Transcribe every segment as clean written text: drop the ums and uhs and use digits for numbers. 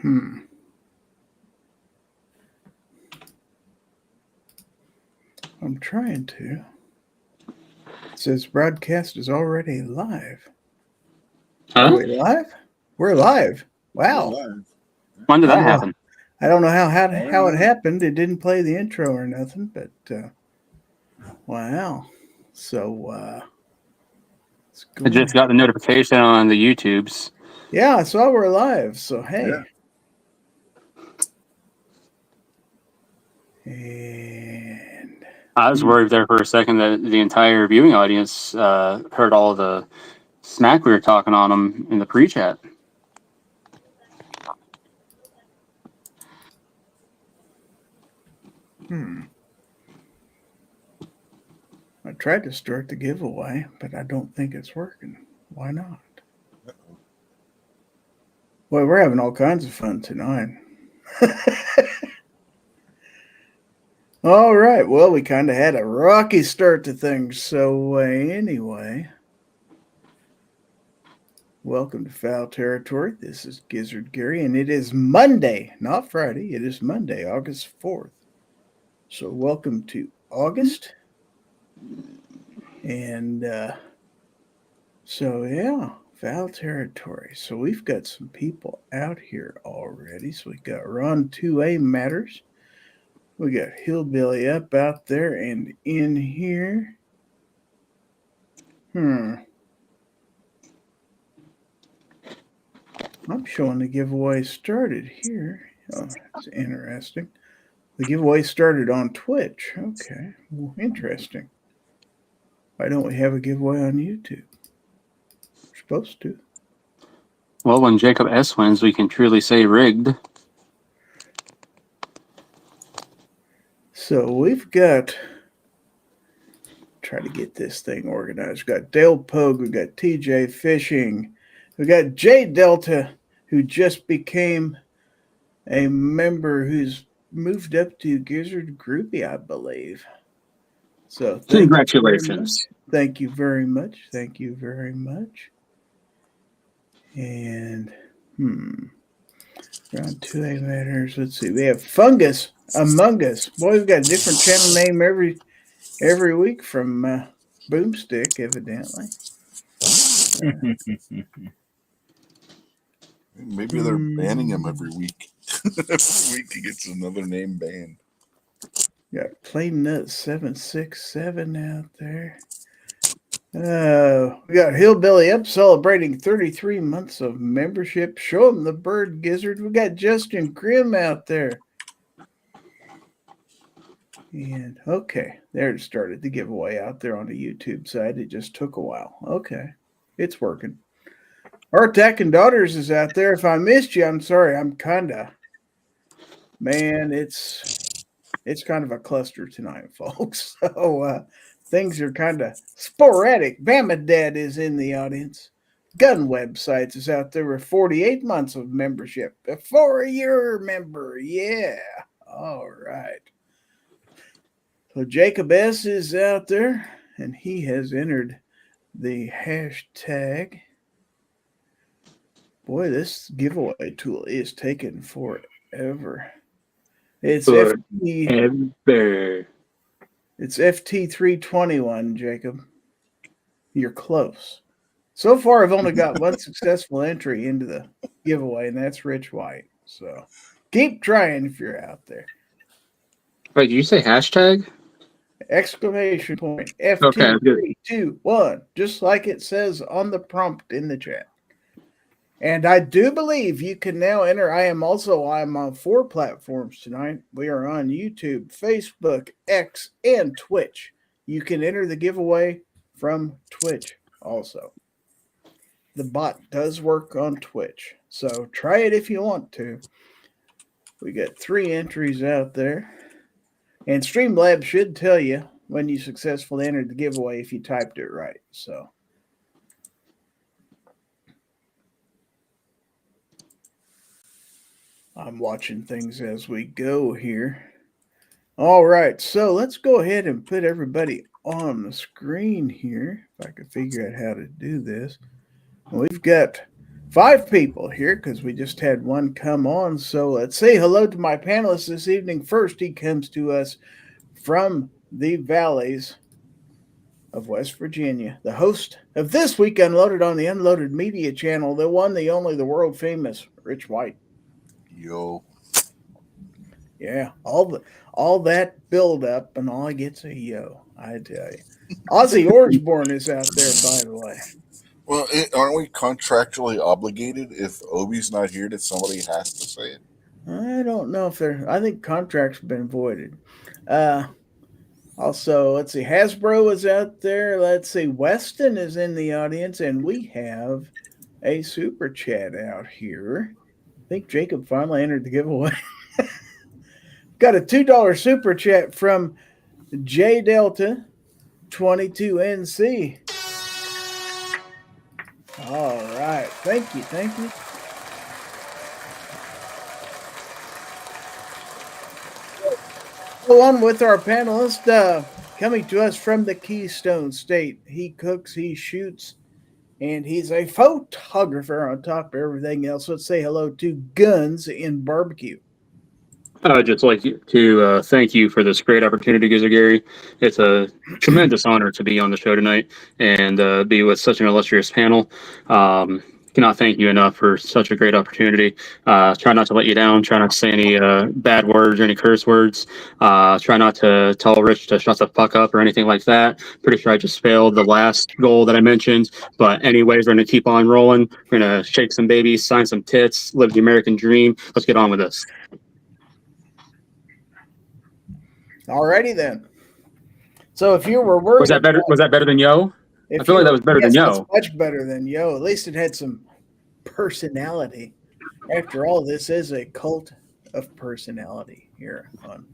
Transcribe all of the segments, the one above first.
I'm trying to. It says broadcast is already live. Huh? Are we live? We're live. Wow. We're live. When did that happen? I don't know how it happened. It didn't play the intro or nothing, but wow. So I just got the notification on the YouTubes. Yeah, I saw we're live. So hey. Yeah. And I was worried there for a second that the entire viewing audience heard all the smack we were talking on them in the pre-chat. I tried to start the giveaway, but I don't think it's working. Why not? Uh-oh. Well, we're having all kinds of fun tonight. All right. Well, we kind of had a rocky start to things. So anyway, welcome to Fowl Territory. This is Gizzard Gary, and it is Monday, not Friday. It is Monday, August 4th. So welcome to August. And so, yeah, Fowl Territory. So we've got some people out here already. So we got Ron 2A Matters. We got Hillbilly up out there and in here. I'm showing the giveaway started here. Oh, that's interesting. The giveaway started on Twitch. Okay, well, interesting. Why don't we have a giveaway on YouTube? We're supposed to. Well, when Jacob S wins, we can truly say rigged. So we've got, try to get this thing organized. We've got Dale Pogue, we've got TJ Fishing, we've got Jay Delta, who just became a member who's moved up to Gizzard Groupie, I believe. So Congratulations. Thank you very much. Thank you very much. And around 2A Matters. Let's see. We have Fungus Among Us. Boy, we've got a different channel name every week from Boomstick, evidently. Maybe they're banning him every week. Every week he gets another name banned. Got Plain Nut 767 out there. We got Hillbilly up celebrating 33 months of membership. Show him the bird, Gizzard. We got Justin Grimm out there. And okay, there it started the giveaway out there on the YouTube side. It just took a while. Okay, it's working. Our Attacking Daughters is out there. If I missed you, I'm sorry. I'm it's kind of a cluster tonight, folks. So things are kind of sporadic. Bama Dad is in the audience. Gun Websites is out there with 48 months of membership. A 4-year member. Yeah. All right. So Jacob S. is out there, and he has entered the hashtag. Boy, this giveaway tool is taking forever. It's FT321, Jacob. You're close. So far, I've only got one successful entry into the giveaway, and that's Rich White. So keep trying if you're out there. Wait, did you say hashtag? Exclamation point. FT321, just like it says on the prompt in the chat. And I do believe you can now enter. I'm on 4 platforms tonight. We are on YouTube, Facebook, X, and Twitch. You can enter the giveaway from Twitch also. The bot does work on Twitch, so try it if you want to. We got 3 entries out there. And Streamlabs should tell you when you successfully entered the giveaway if you typed it right. So I'm watching things as we go here. All right, so let's go ahead and put everybody on the screen here. If I can figure out how to do this. We've got 5 people here because we just had one come on. So let's say hello to my panelists this evening. First, he comes to us from the valleys of West Virginia, the host of This Week Unloaded on the Unloaded Media Channel, the one, the only, the world famous Rich White. Yo. Yeah, all that build up and all I get's a yo, I tell you. Ozzy Orsborn is out there, by the way. Well, aren't we contractually obligated if Obi's not here that somebody has to say it? I don't know if I think contracts have been voided. Also, let's see, Hasbro is out there. Let's see, Weston is in the audience, and we have a super chat out here. I think Jacob finally entered the giveaway. Got a $2 super chat from J Delta 22NC. All right. Thank you. Go on with our panelist coming to us from the Keystone State. He cooks, he shoots, and he's a photographer on top of everything else. Let's say hello to Guns in Barbecue. I'd just like to thank you for this great opportunity, Gizzard Gary. It's a tremendous honor to be on the show tonight and be with such an illustrious panel. Cannot thank you enough for such a great opportunity. Try not to let you down. Try not to say any bad words or any curse words. Try not to tell Rich to shut the fuck up or anything like that. Pretty sure I just failed the last goal that I mentioned. But anyways, we're going to keep on rolling. We're going to shake some babies, sign some tits, live the American dream. Let's get on with this. Alrighty then. So if you were worried, was that better than yo? I feel like that was better than yo. That's much better than yo. At least it had some personality. After all, this is a cult of personality here on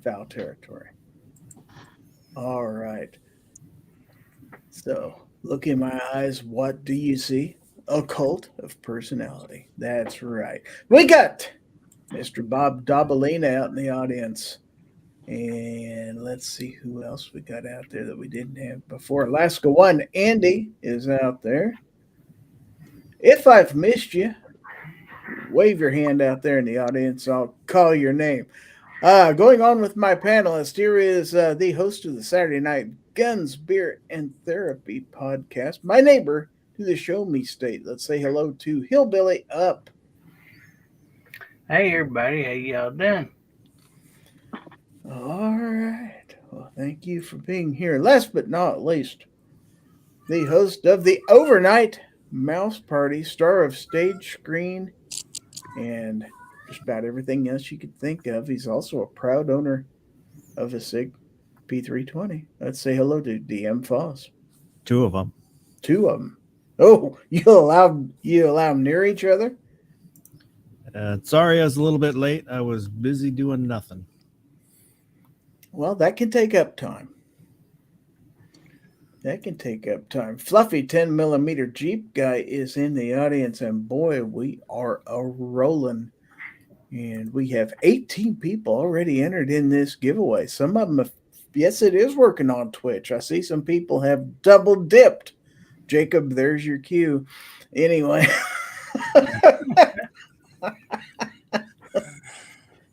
Fowl Territory. All right. So look in my eyes. What do you see? A cult of personality. That's right. We got Mr. Bob Dabalina out in the audience. And let's see who else we got out there that we didn't have before. Alaska One, Andy is out there. If I've missed you, wave your hand out there in the audience. I'll call your name. Going on with my panelist, here is the host of the Saturday Night Guns, Beer, and Therapy podcast, my neighbor to the Show Me State. Let's say hello to Hillbilly Up. Hey, everybody. How y'all doing? All right. Well, thank you for being here. Last but not least, the host of the Overnight Mouse Party, star of stage, screen, and just about everything else you could think of. He's also a proud owner of a SIG P320. Let's say hello to DM Foss. Two of them. Oh, you allow them near each other? Sorry, I was a little bit late. I was busy doing nothing. Well, that can take up time. Fluffy 10mm Jeep guy is in the audience, and boy, we are a-rolling. And we have 18 people already entered in this giveaway. Some of them, yes, it is working on Twitch. I see some people have double dipped. Jacob, there's your cue. Anyway.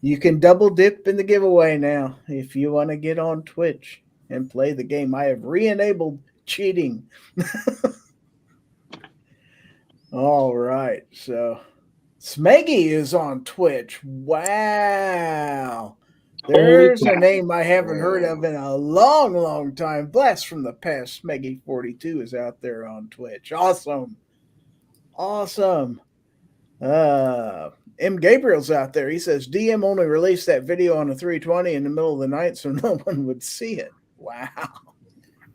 You can double dip in the giveaway now if you want to get on Twitch and play the game. I have re-enabled cheating. All right. So Smeggy is on Twitch. Wow. There's a name I haven't heard of in a long, long time. Blast from the past. Smeggy42 is out there on Twitch. Awesome. M. Gabriel's out there. He says DM only released that video on a 320 in the middle of the night so no one would see it. Wow.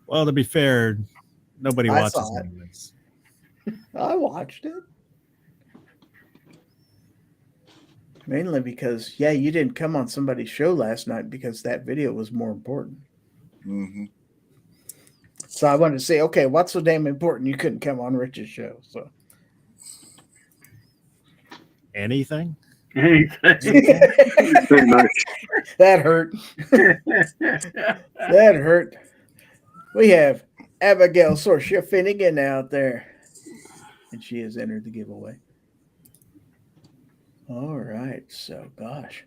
Well, to be fair, nobody watches anyways. I watched it. Mainly because, you didn't come on somebody's show last night because that video was more important. Mm-hmm. So I wanted to say, okay, what's so damn important you couldn't come on Rich's show? So anything? Pretty much. That hurt. That hurt. We have Abigail Sorsha Finnegan out there. and she has entered the giveaway. All right, so gosh,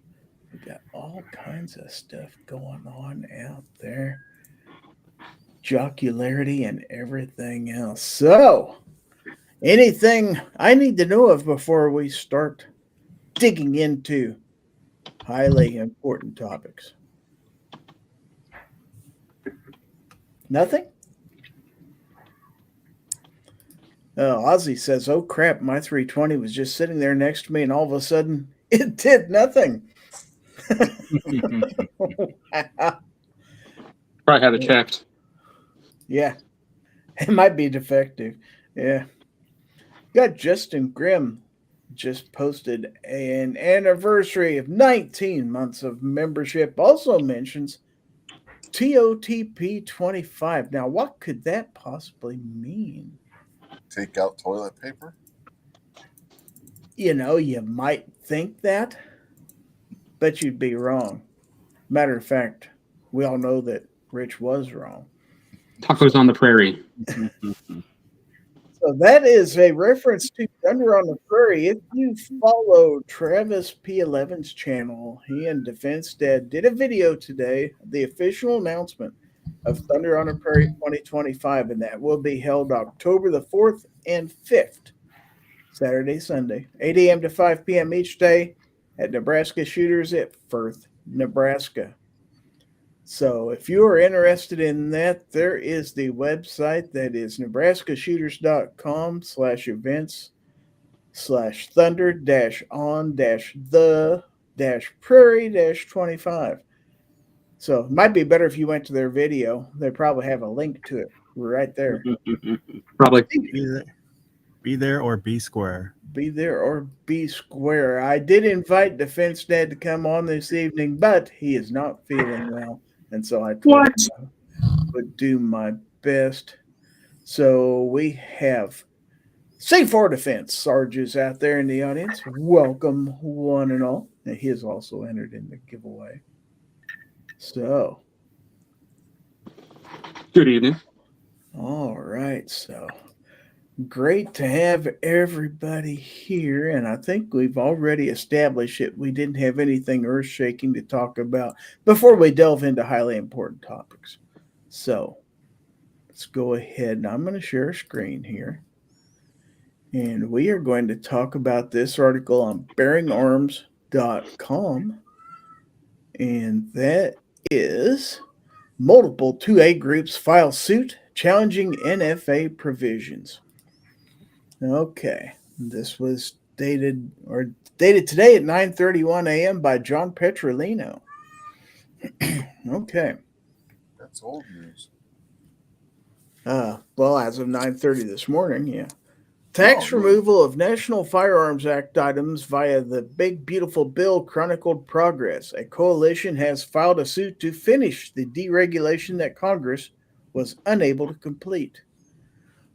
we got all kinds of stuff going on out there, jocularity and everything else. So, anything I need to know of before we start digging into highly important topics? Nothing? Ozzy says, "Oh crap, my 320 was just sitting there next to me and all of a sudden it did nothing." Probably have it checked. Yeah, it might be defective. Yeah. Got Justin Grimm just posted an anniversary of 19 months of membership. Also mentions TOTP 25. Now, what could that possibly mean? Take out toilet paper? You know, you might think that, but you'd be wrong. Matter of fact, we all know that Rich was wrong. Tacos on the prairie. So that is a reference to Thunder on the Prairie. If you follow Travis P11's channel, he and Defense Dad did a video today, the official announcement of Thunder on the Prairie 2025, and that will be held October the 4th and 5th, Saturday, Sunday, 8 a.m. to 5 p.m. each day at Nebraska Shooters at Firth, Nebraska. So if you are interested in that, there is the website that is nebraskashooters.com/events/thunder-on-the-prairie-25. So it might be better if you went to their video. They probably have a link to it right there. Probably. Be there or be square. Be there or be square. I did invite Defense Dad to come on this evening, but he is not feeling well. And so I told him I would do my best. So we have C4 Defense Sarges out there in the audience. Welcome, one and all. And he has also entered in the giveaway. So. Good evening. All right. So great to have everybody here. And I think we've already established that we didn't have anything earth-shaking to talk about before we delve into highly important topics. So let's go ahead and I'm going to share a screen here. And we are going to talk about this article on bearingarms.com. And that is multiple 2A groups file suit challenging NFA provisions. Okay, this was dated today at 9:31 a.m. by John Petrolino. Okay. That's old news. Well, as of 9:30 this morning, yeah. Tax removal of National Firearms Act items via the Big Beautiful Bill chronicled progress. A coalition has filed a suit to finish the deregulation that Congress was unable to complete.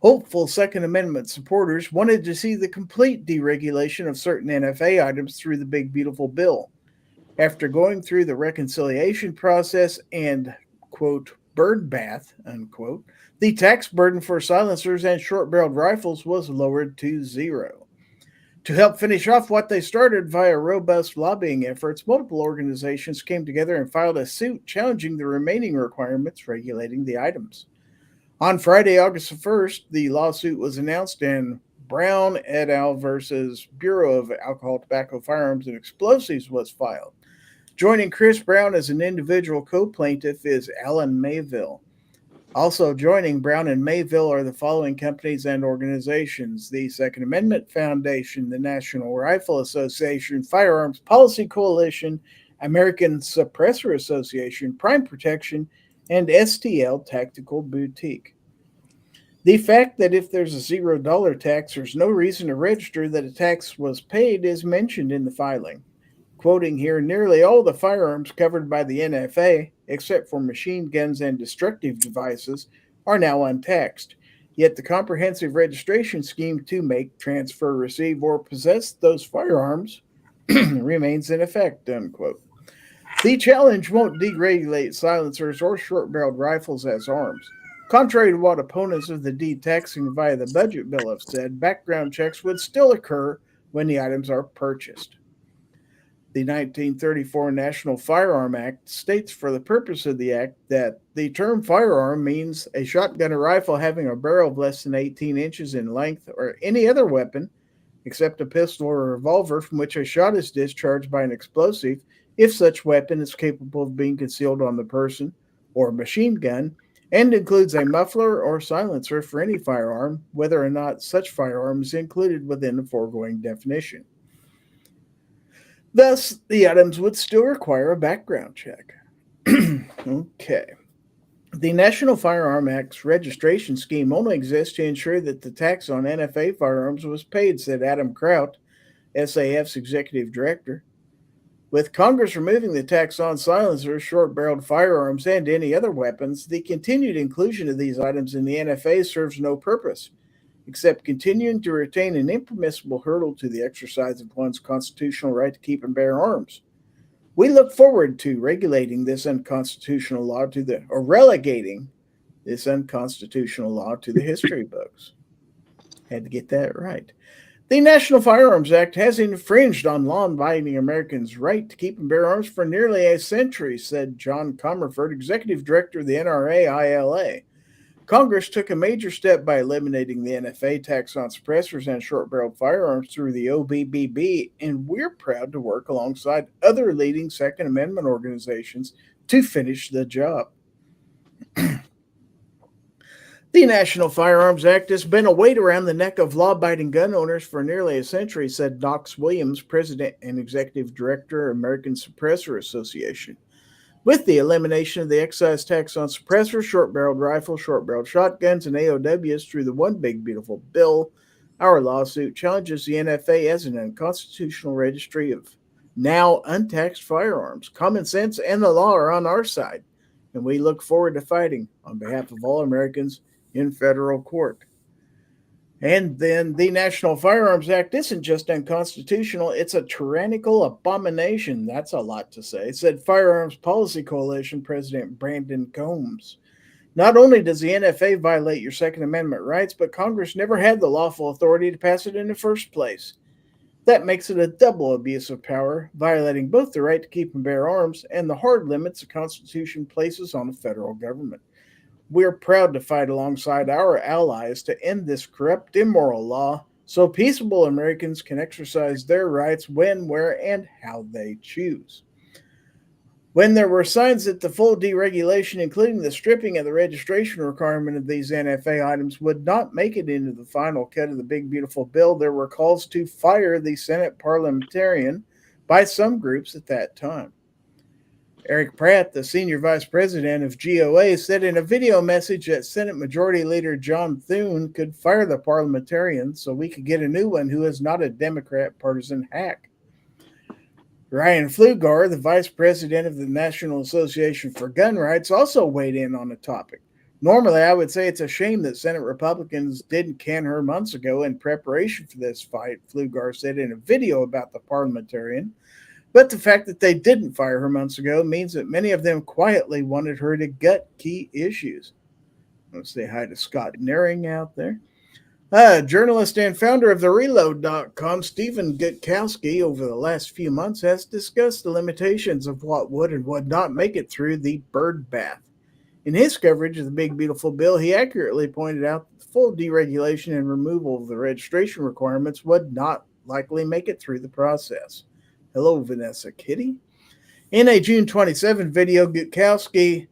Hopeful Second Amendment supporters wanted to see the complete deregulation of certain NFA items through the Big Beautiful Bill. After going through the reconciliation process and, quote, bird bath, unquote, the tax burden for silencers and short-barreled rifles was lowered to zero. To help finish off what they started via robust lobbying efforts, multiple organizations came together and filed a suit challenging the remaining requirements regulating the items. On Friday, August 1st, the lawsuit was announced and Brown et al. Versus Bureau of Alcohol, Tobacco, Firearms, and Explosives was filed. Joining Chris Brown as an individual co-plaintiff is Alan Mayville. Also joining Brown and Mayville are the following companies and organizations: the Second Amendment Foundation, the National Rifle Association, Firearms Policy Coalition, American Suppressor Association, Prime Protection, and STL Tactical Boutique. The fact that if there's a $0 tax, there's no reason to register that a tax was paid is mentioned in the filing. Quoting here, nearly all the firearms covered by the NFA, except for machine guns and destructive devices, are now untaxed. Yet the comprehensive registration scheme to make, transfer, receive, or possess those firearms remains in effect, unquote. The challenge won't deregulate silencers or short-barreled rifles as arms. Contrary to what opponents of the de-taxing via the budget bill have said, background checks would still occur when the items are purchased. The 1934 National Firearm Act states for the purpose of the act that the term firearm means a shotgun or rifle having a barrel of less than 18 inches in length, or any other weapon, except a pistol or a revolver, from which a shot is discharged by an explosive, if such weapon is capable of being concealed on the person, or a machine gun, and includes a muffler or silencer for any firearm, whether or not such firearm is included within the foregoing definition. Thus, the items would still require a background check. Okay. The National Firearm Act's registration scheme only exists to ensure that the tax on NFA firearms was paid, said Adam Kraut, SAF's executive director. With Congress removing the tax on silencers, short-barreled firearms, and any other weapons, the continued inclusion of these items in the NFA serves no purpose, except continuing to retain an impermissible hurdle to the exercise of one's constitutional right to keep and bear arms. We look forward to regulating this unconstitutional law relegating this unconstitutional law to the history books. Had to get that right. The National Firearms Act has infringed on law-abiding Americans' right to keep and bear arms for nearly a century, said John Comerford, executive director of the NRA-ILA. Congress took a major step by eliminating the NFA tax on suppressors and short-barreled firearms through the OBBB, and we're proud to work alongside other leading Second Amendment organizations to finish the job. The National Firearms Act has been a weight around the neck of law-abiding gun owners for nearly a century, said Knox Williams, president and executive director of American Suppressor Association. With the elimination of the excise tax on suppressors, short-barreled rifles, short-barreled shotguns, and AOWs through the One Big Beautiful Bill, our lawsuit challenges the NFA as an unconstitutional registry of now untaxed firearms. Common sense and the law are on our side, and we look forward to fighting on behalf of all Americans in federal court. And then the National Firearms Act isn't just unconstitutional, it's a tyrannical abomination. That's a lot to say, said Firearms Policy Coalition President Brandon Combs. Not only does the NFA violate your Second Amendment rights, but Congress never had the lawful authority to pass it in the first place. That makes it a double abuse of power, violating both the right to keep and bear arms and the hard limits the Constitution places on the federal government. We're proud to fight alongside our allies to end this corrupt, immoral law so peaceable Americans can exercise their rights when, where, and how they choose. When there were signs that the full deregulation, including the stripping of the registration requirement of these NFA items, would not make it into the final cut of the Big Beautiful Bill, there were calls to fire the Senate parliamentarian by some groups at that time. Eric Pratt, the senior vice president of GOA, said in a video message that Senate Majority Leader John Thune could fire the parliamentarian so we could get a new one who is not a Democrat partisan hack. Ryan Flugar, the vice president of the National Association for Gun Rights, also weighed in on the topic. Normally, I would say it's a shame that Senate Republicans didn't can her months ago in preparation for this fight, Flugar said in a video about the parliamentarian. But the fact that they didn't fire her months ago means that many of them quietly wanted her to gut key issues. Let's say hi to Scott Naring out there. Journalist and founder of TheReload.com, Stephen Gutkowski, over the last few months has discussed the limitations of what would and would not make it through the bird bath. In his coverage of the Big Beautiful Bill, he accurately pointed out that the full deregulation and removal of the registration requirements would not likely make it through the process. Hello, Vanessa Kitty. In a June 27 video, Gutkowski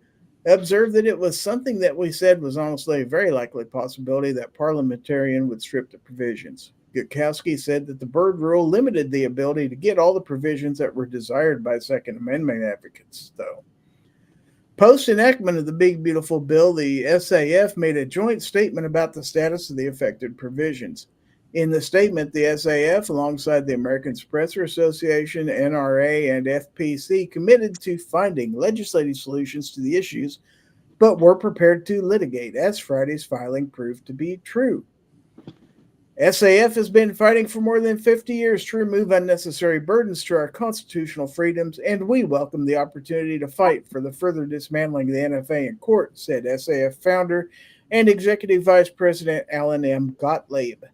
observed that it was something that we said was honestly a very likely possibility that parliamentarian would strip the provisions. Gutkowski said that the Byrd rule limited the ability to get all the provisions that were desired by Second Amendment advocates, though. Post-enactment of the Big Beautiful Bill, the SAF made a joint statement about the status of the affected provisions. In the statement, the SAF, alongside the American Suppressor Association, NRA, and FPC, committed to finding legislative solutions to the issues, but were prepared to litigate, as Friday's filing proved to be true. SAF has been fighting for more than 50 years to remove unnecessary burdens to our constitutional freedoms, and we welcome the opportunity to fight for the further dismantling of the NFA in court, said SAF founder and Executive Vice President Alan M. Gottlieb.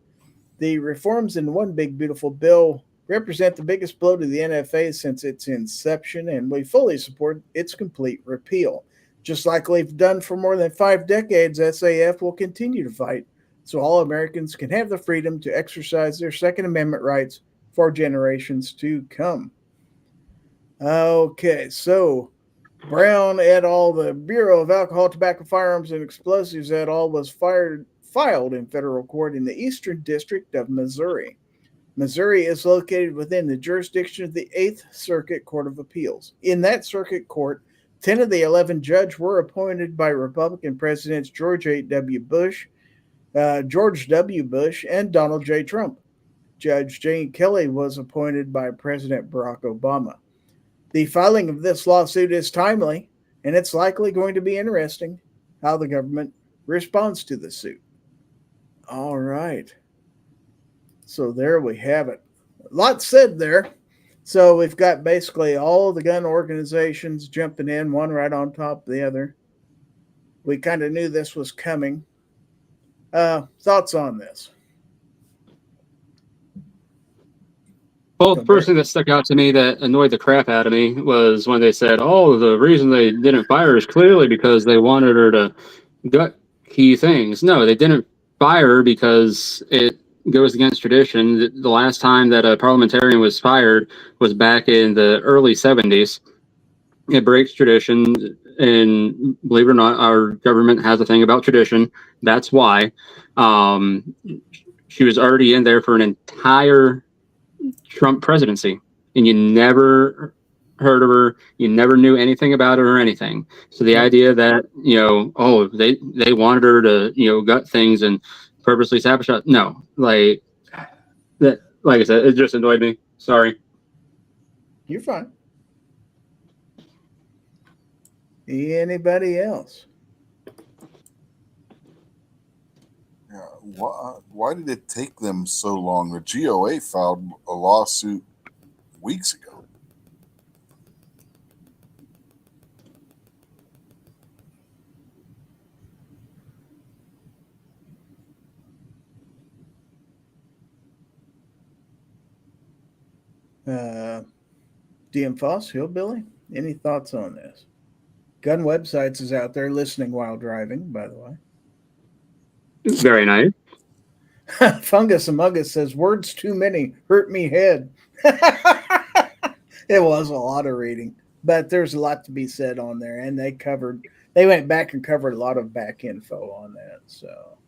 The reforms in One Big Beautiful Bill represent the biggest blow to the NFA since its inception, and we fully support its complete repeal. Just like we've done for more than 5 decades, SAF will continue to fight so all Americans can have the freedom to exercise their Second Amendment rights for generations to come. Okay, so Brown et al., the Bureau of Alcohol, Tobacco, Firearms, and Explosives et al. Was filed in federal court in the Eastern District of Missouri. Missouri is located within the jurisdiction of the 8th Circuit Court of Appeals. In that circuit court, 10 of the 11 judges were appointed by Republican Presidents George W. Bush, and Donald J. Trump. Judge Jane Kelly was appointed by President Barack Obama. The filing of this lawsuit is timely, and it's likely going to be interesting how the government responds to the suit. All right. So there we have it. A lot said there. So we've got basically all the gun organizations jumping in, one right on top of the other. We kind of knew this was coming. Thoughts on this? Well, the first thing that stuck out to me that annoyed the crap out of me was when they said, oh, the reason they didn't fire is clearly because they wanted her to gut key things. No, they didn't fire her because it goes against tradition. The last time that a parliamentarian was fired was back in the early 70s. It breaks tradition, and believe it or not, our government has a thing about tradition. That's why. She was already in there for an entire Trump presidency, and you never heard of her, you never knew anything about her or anything. So the idea that, they wanted her to, gut things and purposely sabotage, no, like I said, it just annoyed me. Sorry. You're fine. Anybody else? Yeah, why did it take them so long? The GOA filed a lawsuit weeks ago. DM Foss, Hillbilly, any thoughts on this? Gun Websites is out there listening while driving, by the way. Very nice. Fungus Among Us says, words too many, hurt me head. It was a lot of reading, but there's a lot to be said on there, and they went back and covered a lot of back info on that. So,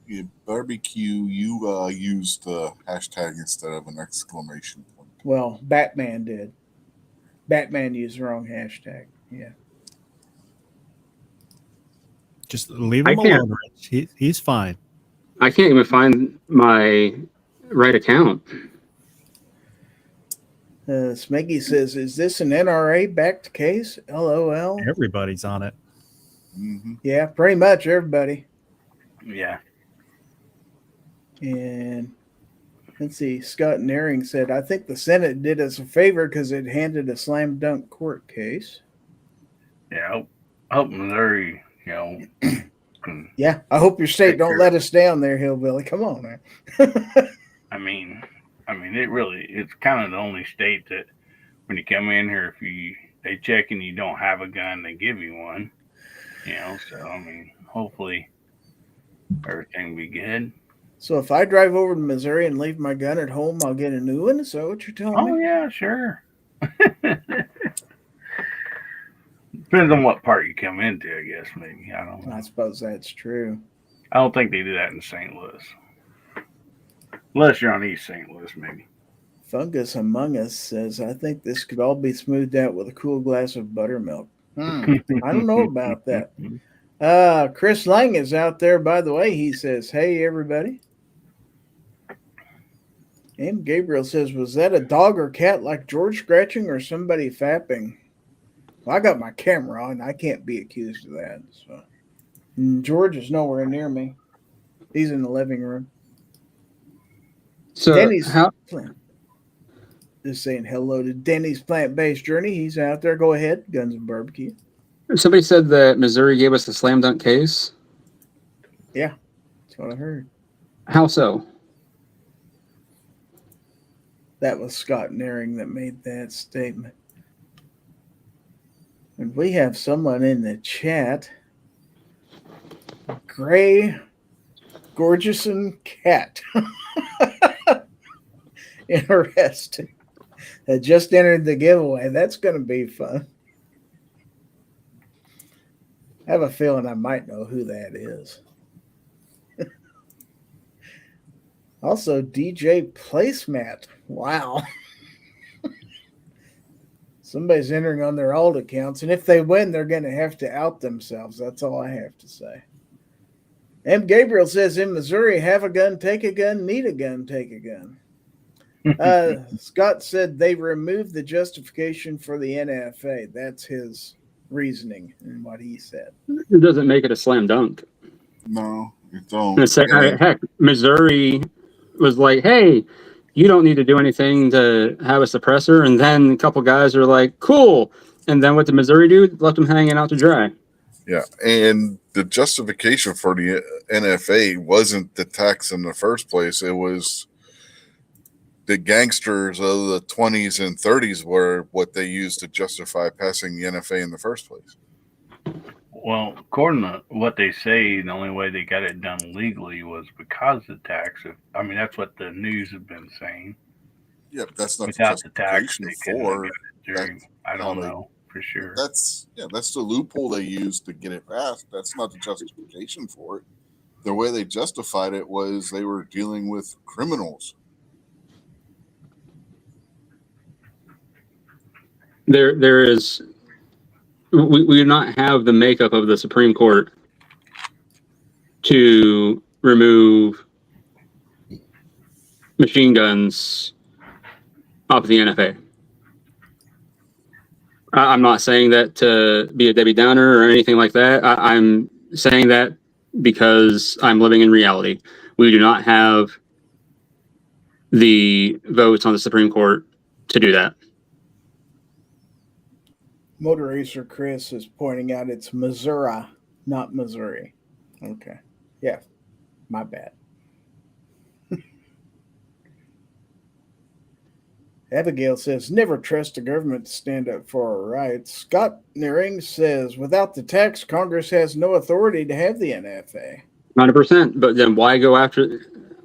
Yeah, barbecue, you used the hashtag instead of an exclamation point. Well, Batman did. Batman used the wrong hashtag. Yeah. Just leave him alone, Rich. He's fine. I can't even find my right account. Smeggy says, is this an NRA-backed case? LOL. Everybody's on it. Mm-hmm. Yeah, pretty much everybody. Yeah. And let's see, Scott Naring said, I think the Senate did us a favor because it handed a slam dunk court case. Yeah, I hope Missouri, Yeah, I hope your state don't let us down there, Hillbilly. Come on, man. I mean, it's kind of the only state that when you come in here, if they check and you don't have a gun, they give you one. So I mean, hopefully everything will be good. So if I drive over to Missouri and leave my gun at home, I'll get a new one? Is that what you're telling me? Oh, yeah, sure. Depends on what part you come into, I guess, maybe. I don't know. I suppose that's true. I don't think they do that in St. Louis. Unless you're on East St. Louis, maybe. Fungus Among Us says, I think this could all be smoothed out with a cool glass of buttermilk. I don't know about that. Chris Lang is out there, by the way. He says, hey, everybody. And Gabriel says, was that a dog or cat like George scratching or somebody fapping? Well, I got my camera on. I can't be accused of that. So. George is nowhere near me. He's in the living room. So Denny's how? just saying hello to Denny's Plant-Based Journey. He's out there. Go ahead, Guns and Barbecue. Somebody said that Missouri gave us a slam dunk case. Yeah, that's what I heard. How so? That was Scott Naring that made that statement. And we have someone in the chat. Gray Gorgeouson Cat. Interesting. That just entered the giveaway. That's going to be fun. I have a feeling I might know who that is. Also, DJ Placemat. Wow. Somebody's entering on their alt accounts, and if they win, they're going to have to out themselves. That's all I have to say. M. Gabriel says, in Missouri, have a gun, take a gun, need a gun, take a gun. Scott said they removed the justification for the NFA. That's his reasoning and what he said. It doesn't make it a slam dunk. No, you don't. Heck, Missouri was like, hey, you don't need to do anything to have a suppressor. And then a couple guys are like, cool. And then what did Missouri do? Left them hanging out to dry. Yeah, and the justification for the NFA wasn't the tax in the first place. It was the gangsters of the 20s and 30s were what they used to justify passing the NFA in the first place. Well, according to what they say, the only way they got it done legally was because of the tax. I mean, that's what the news have been saying. Yeah, but that's not Without the the tax, justification they couldn't for have got it through. I don't know for sure. That's the loophole they used to get it passed. That's not the justification for it. The way they justified it was they were dealing with criminals. There is, we do not have the makeup of the Supreme Court to remove machine guns off the NFA. I'm not saying that to be a Debbie Downer or anything like that. I'm saying that because I'm living in reality. We do not have the votes on the Supreme Court to do that. Motor Racer Chris is pointing out it's Missouri, not Missouri. Okay. Yeah, my bad. Abigail says, never trust the government to stand up for our rights. Scott Nearing says, without the tax, Congress has no authority to have the NFA. 100%. But then why go after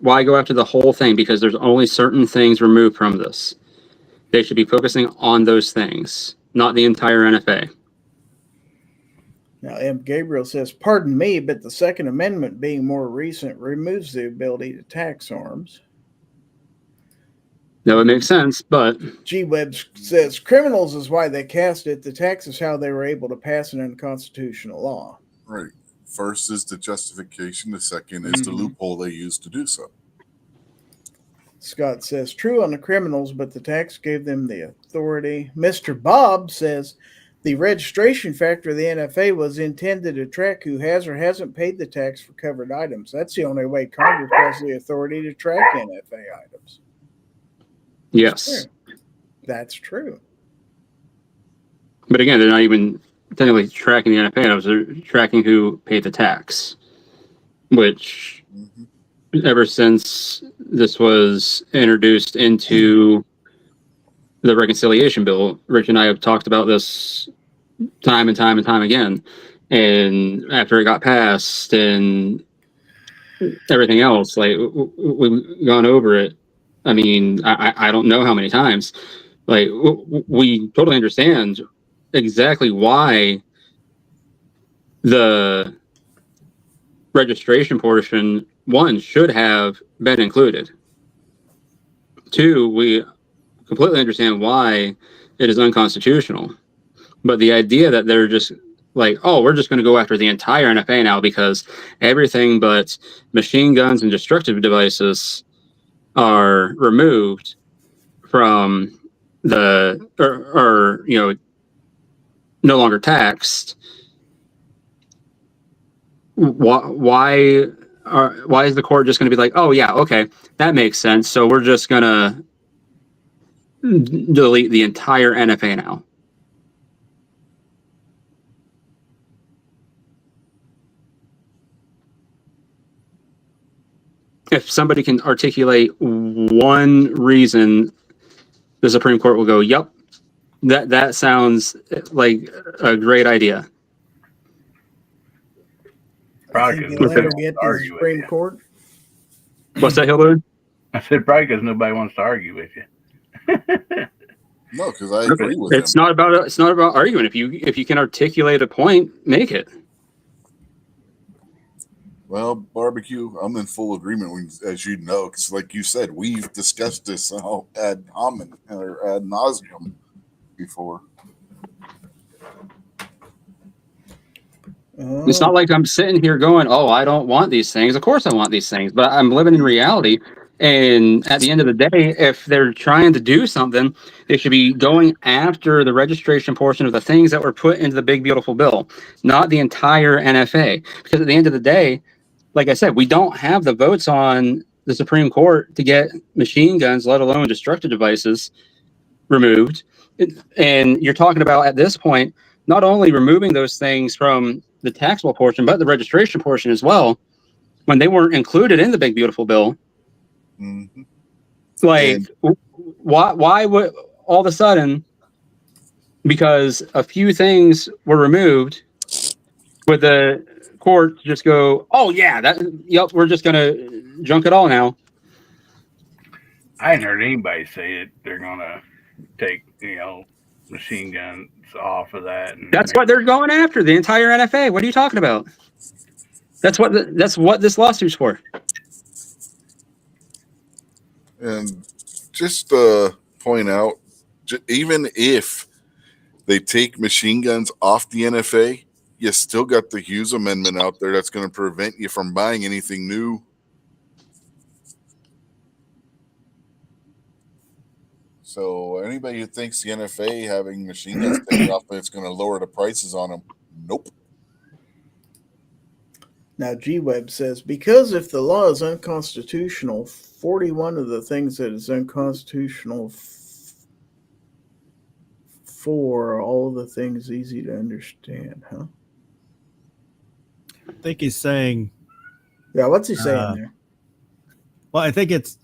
the whole thing? Because there's only certain things removed from this. They should be focusing on those things, not the entire NFA. Now, M. Gabriel says, pardon me, but the Second Amendment, being more recent, removes the ability to tax arms. That would make sense, but... G. Webb says, criminals is why they cast it. The tax is how they were able to pass an unconstitutional law. Right. First is the justification. The second is the loophole they used to do so. Scott says, true on the criminals, but the tax gave them the authority. Mr. Bob says, the registration factor of the NFA was intended to track who has or hasn't paid the tax for covered items. That's the only way Congress has the authority to track NFA items. Yes. That's true. But again, they're not even technically tracking the NFA items. They're tracking who paid the tax, which ever since this was introduced into the reconciliation bill, Rich and I have talked about this time and time and time again. And after it got passed and everything else, like we've gone over it. I mean, I don't know how many times. Like, we totally understand exactly why the registration portion, one, should have been included. Two, we completely understand why it is unconstitutional. But the idea that they're just like, oh, we're just going to go after the entire NFA now because everything but machine guns and destructive devices are removed from the, or you know, no longer taxed. Why why is the court just going to be like, oh yeah, okay, that makes sense. So we're just going to delete the entire NFA now? If somebody can articulate one reason, the Supreme Court will go, yep, that sounds like a great idea. Probably Think because you'll ever nobody get wants to the to argue with Supreme you. Court? What's that, Hillary? I said probably because nobody wants to argue with you. No, because I agree with It's him. not about arguing. If you can articulate a point, make it. Well, barbecue, I'm in full agreement, as you know, because like you said, we've discussed this ad hominem or ad nauseum before. It's not like I'm sitting here going, oh, I don't want these things. Of course I want these things, but I'm living in reality. And at the end of the day, if they're trying to do something, they should be going after the registration portion of the things that were put into the big, beautiful bill, not the entire NFA. Because at the end of the day, like I said, we don't have the votes on the Supreme Court to get machine guns, let alone destructive devices, removed. And you're talking about, at this point, not only removing those things from the taxable portion, but the registration portion as well, when they weren't included in the big, beautiful bill. Mm-hmm. Like, why would all of a sudden, because a few things were removed, would the court just go, oh yeah, yep, we're just gonna junk it all now? I hadn't heard anybody say it. They're gonna take machine guns off of that. And That's what they're going after, the entire NFA. What are you talking about? That's what this lawsuit's for. And just to point out, even if they take machine guns off the NFA, you still got the Hughes Amendment out there that's going to prevent you from buying anything new. So anybody who thinks the NFA having machine guns taken off, it's going to lower the prices on them, nope. Now, G-Web says, because if the law is unconstitutional, 41 of the things that is unconstitutional for all the things easy to understand, huh? I think he's saying... Yeah, what's he saying there? Well, I think it's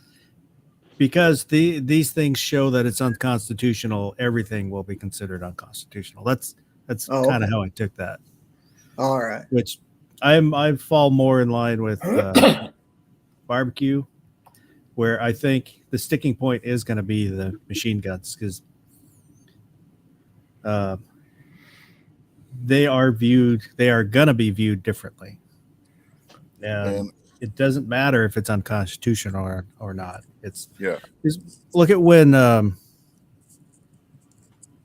because these things show that it's unconstitutional, everything will be considered unconstitutional. That's kind of how I took that. All right. Which I fall more in line with barbecue, where I think the sticking point is going to be the machine guns, because they are going to be viewed differently. And it doesn't matter if it's unconstitutional or not. Look at when,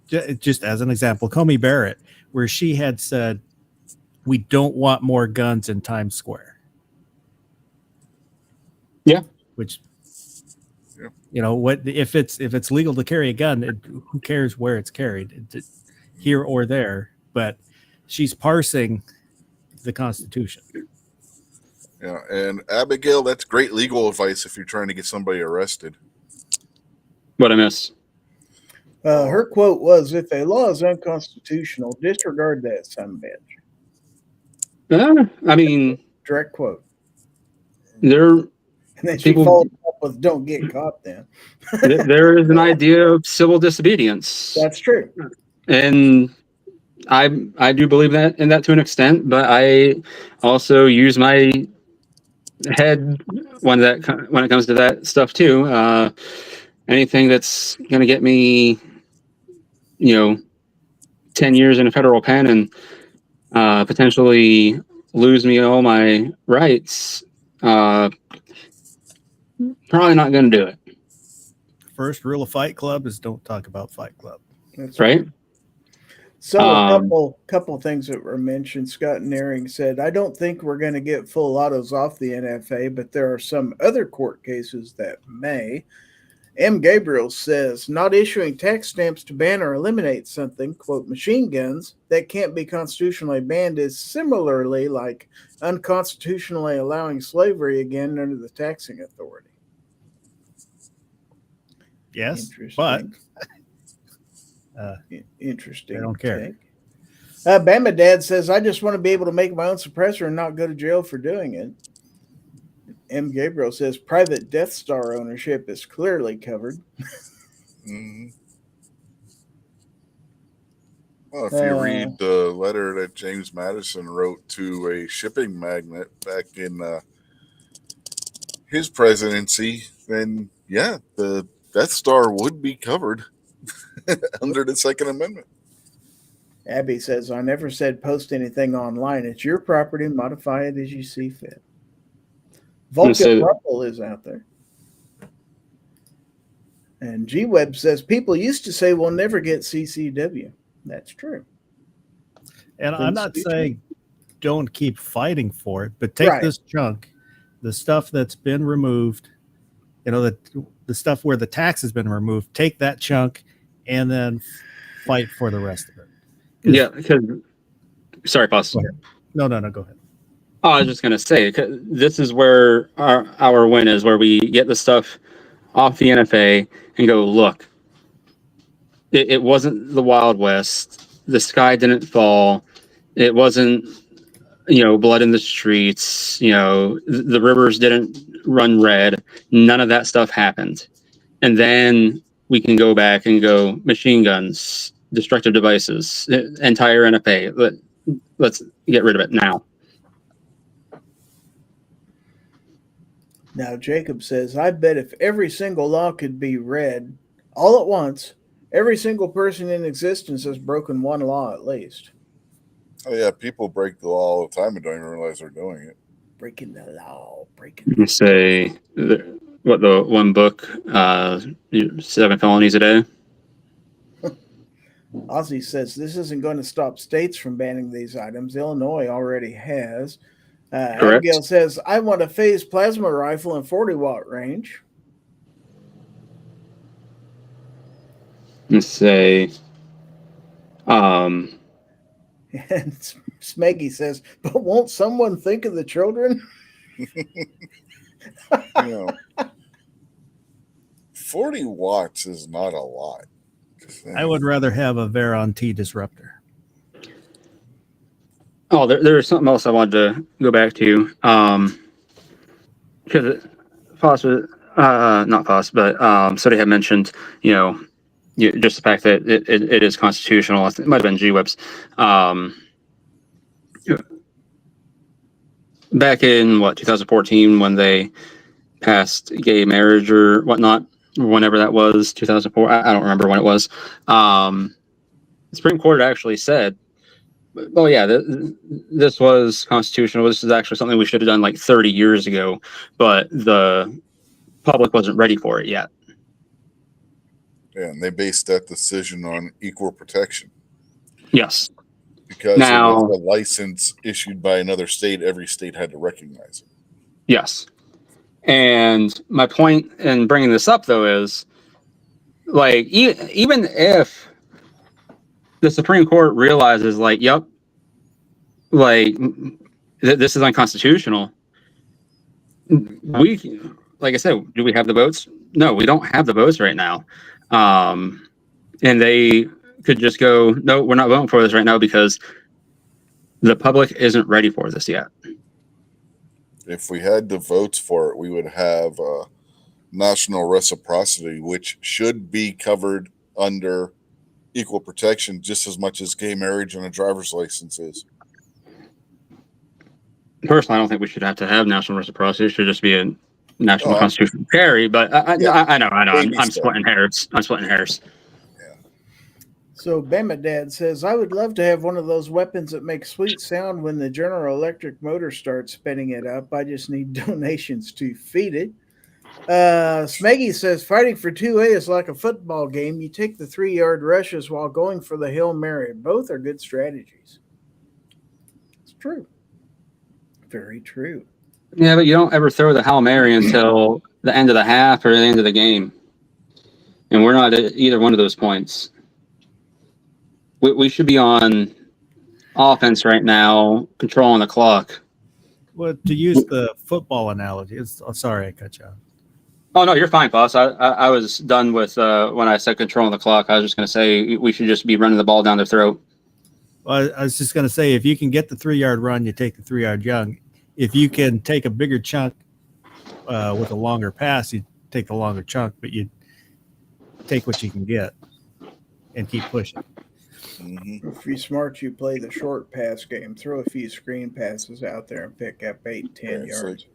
just as an example, Comey Barrett, where she had said, we don't want more guns in Times Square. Yeah. Which, what if it's legal to carry a gun? Who cares where it's carried, here or there? But she's parsing the Constitution. Yeah, and Abigail, that's great legal advice if you're trying to get somebody arrested. What I miss? Her quote was, if a law is unconstitutional, disregard that son of a bitch. I mean, direct quote. And then she follows up with, don't get caught then. There is an idea of civil disobedience. That's true. And I do believe that in that to an extent, but I also use my head when it comes to that stuff too. Anything that's going to get me, 10 years in a federal pen and potentially lose me all my rights, probably not going to do it. First rule of Fight Club is don't talk about Fight Club. That's right. So a couple things that were mentioned. Scott Naring said, I don't think we're going to get full autos off the NFA, but there are some other court cases that may. M. Gabriel says, not issuing tax stamps to ban or eliminate something, quote, machine guns, that can't be constitutionally banned is similarly like unconstitutionally allowing slavery again under the taxing authority. Yes, but interesting. They don't care. Bama Dad says, I just want to be able to make my own suppressor and not go to jail for doing it. M. Gabriel says private Death Star ownership is clearly covered. Mm-hmm. Well, if you read the letter that James Madison wrote to a shipping magnate back in his presidency, then yeah, the Death Star would be covered under the Second Amendment. Abby says, I never said post anything online. It's your property. Modify it as you see fit. Vulcan Rumble is out there. And G-Web says, people used to say we'll never get CCW. That's true. And I'm not saying don't keep fighting for it, but take this chunk, the stuff that's been removed, the stuff where the tax has been removed, take that chunk and then fight for the rest of it. Yeah. Sorry, boss. No, go ahead. Oh, I was just going to say, this is where our win is, where we get the stuff off the NFA and go, look, it wasn't the Wild West. The sky didn't fall. It wasn't, blood in the streets. The rivers didn't run red. None of that stuff happened. And then we can go back and go machine guns, destructive devices, entire NFA. Let's get rid of it now. Now, Jacob says, I bet if every single law could be read all at once, every single person in existence has broken one law at least. Oh, yeah. People break the law all the time and don't even realize they're doing it. Breaking the law. You say, the one book, 7 felonies a day? Ozzy says, this isn't going to stop states from banning these items. Illinois already has. Abigail says, I want a phase plasma rifle in 40-watt range. Let's say, and Smeggy says, but won't someone think of the children? 40 watts is not a lot. I would rather have a Veron T disruptor. Oh, there's something else I wanted to go back to. Because Foss was, not Foss, but somebody had mentioned, just the fact that it is constitutional. It might have been G-Webs. Back in 2014, when they passed gay marriage or whatnot, whenever that was, 2004. I don't remember when it was. The Supreme Court actually said, oh yeah, this was constitutional. This is actually something we should have done like 30 years ago, but the public wasn't ready for it yet. Yeah, and they based that decision on equal protection. Yes. Because now, it was a license issued by another state, every state had to recognize it. Yes. And my point in bringing this up, though, is like, even if the Supreme Court realizes, like, yep, like, this is unconstitutional, we, like I said, do we have the votes? No, we don't have the votes right now. And they could just go, no, we're not voting for this right now because the public isn't ready for this yet. If we had the votes for it, we would have national reciprocity, which should be covered under equal protection just as much as gay marriage and a driver's license is. Personally, I don't think we should have to have national reciprocity. It should just be a national constitutional carry. But I know. I'm splitting hairs. So Bama Dad says, I would love to have one of those weapons that makes sweet sound when the General Electric motor starts spinning it up. I just need donations to feed it. Smeggy says, fighting for 2A is like a football game. You take the 3-yard rushes while going for the Hail Mary. Both are good strategies. It's true. Very true. Yeah, but you don't ever throw the Hail Mary until the end of the half or the end of the game. and we're not at either one of those points. We should be on offense right now, controlling the clock. Well, to use the football analogy, sorry I cut you off. Oh no, you're fine, boss. I was done with when I said controlling the clock. I was just going to say we should just be running the ball down their throat. Well, I was just going to say, if you can get the 3-yard run, you take the 3-yard young. If you can take a bigger chunk with a longer pass, you take the longer chunk, but you take what you can get and keep pushing. Mm-hmm. If you're smart, you play the short pass game. Throw a few screen passes out there and pick up 8-10 yards.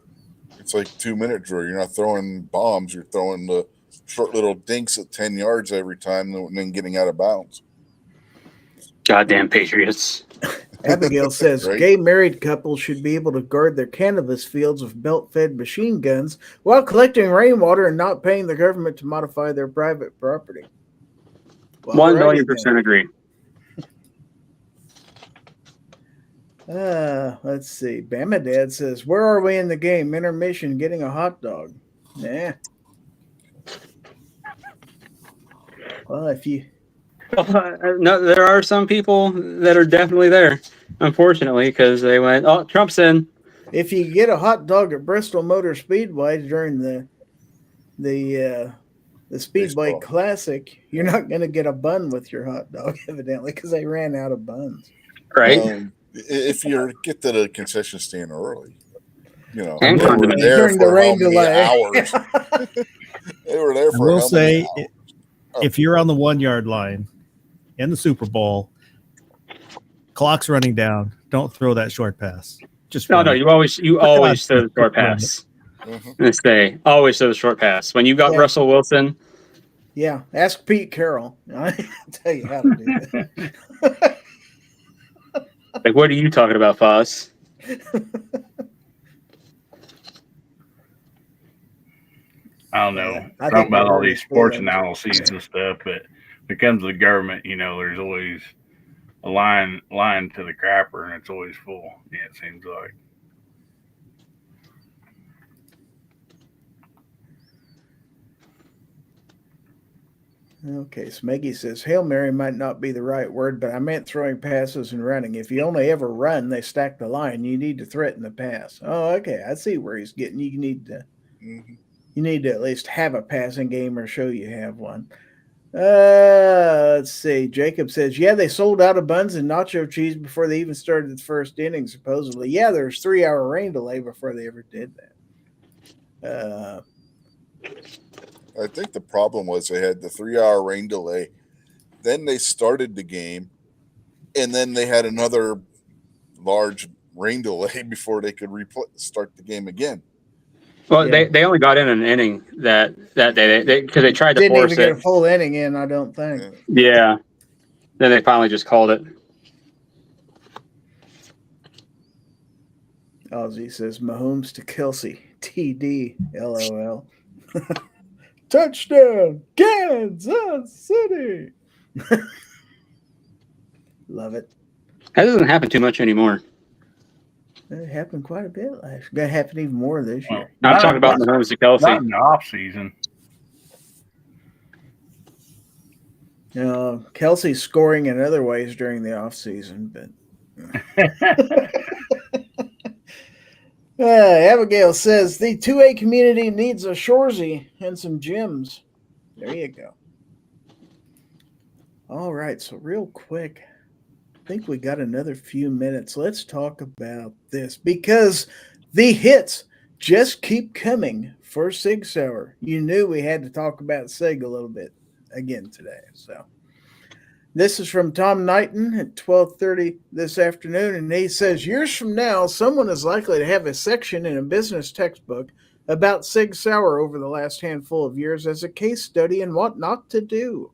It's like 2-minute drill. You're not throwing bombs. You're throwing the short little dinks at 10 yards every time and then getting out of bounds. Goddamn Patriots. Abigail says Right? Gay married couples should be able to guard their cannabis fields with belt-fed machine guns while collecting rainwater and not paying the government to modify their private property. 1,000,000% agree. Let's see. Bama Dad says, where are we in the game? Intermission, getting a hot dog. Nah. Well, if you... No, there are some people that are definitely there, unfortunately, because they went, oh, Trump's in. If you get a hot dog at Bristol Motor Speedway during the Speedway Baseball. Classic, you're not going to get a bun with your hot dog, evidently, because they ran out of buns. Right? If you get to the concession stand early, you know, And they were condiments. there During the for rain how many delay. hours? They were there I for will how say, many hours? if you're on the 1-yard line in the Super Bowl, clock's running down, don't throw that short pass. Just No, run it. you always throw the short Run it. pass. Mhm. This day, always throw the short pass. When you got Yeah. Russell Wilson, Yeah, ask Pete Carroll. I'll tell you how to do that. like, what are you talking about, Foss? I don't know. Yeah, I Talk think about we're all already these sports spoiling. analyses and stuff, but when it comes to the government, you know, there's always a line to the crapper, and it's always full. Yeah, it seems like. Okay, Smeggy says, Hail Mary might not be the right word, but I meant throwing passes and running. If you only ever run, they stack the line. You need to threaten the pass. Oh, okay. I see where he's getting. You need to at least have a passing game or show you have one. Let's see. Jacob says, yeah, they sold out of buns and nacho cheese before they even started the first inning, supposedly. Yeah, there's 3-hour rain delay before they ever did that. I think the problem was they had the 3-hour rain delay. Then they started the game, and then they had another large rain delay before they could start the game again. Well, Yeah. they only got in an inning that day because they tried to Didn't force even get it. a full inning in, I don't think. Yeah. Then they finally just called it. Ozzy says, Mahomes to Kelsey. TD. LOL. Touchdown, Kansas City. Love it. That doesn't happen too much anymore. It happened quite a bit last year. Going to happen even more this year. I'm talking about Mahomes to Kelsey. Not in the off season. Kelsey's scoring in other ways during the offseason, but Abigail says the 2A community needs a Shorzy and some gyms. There you go. All right, so real quick, I think we got another few minutes. Let's talk about this because the hits just keep coming for Sig Sauer. You knew we had to talk about Sig a little bit again today. So this is from Tom Knighton at 12:30 this afternoon, and he says, years from now, someone is likely to have a section in a business textbook about Sig Sauer over the last handful of years as a case study in what not to do.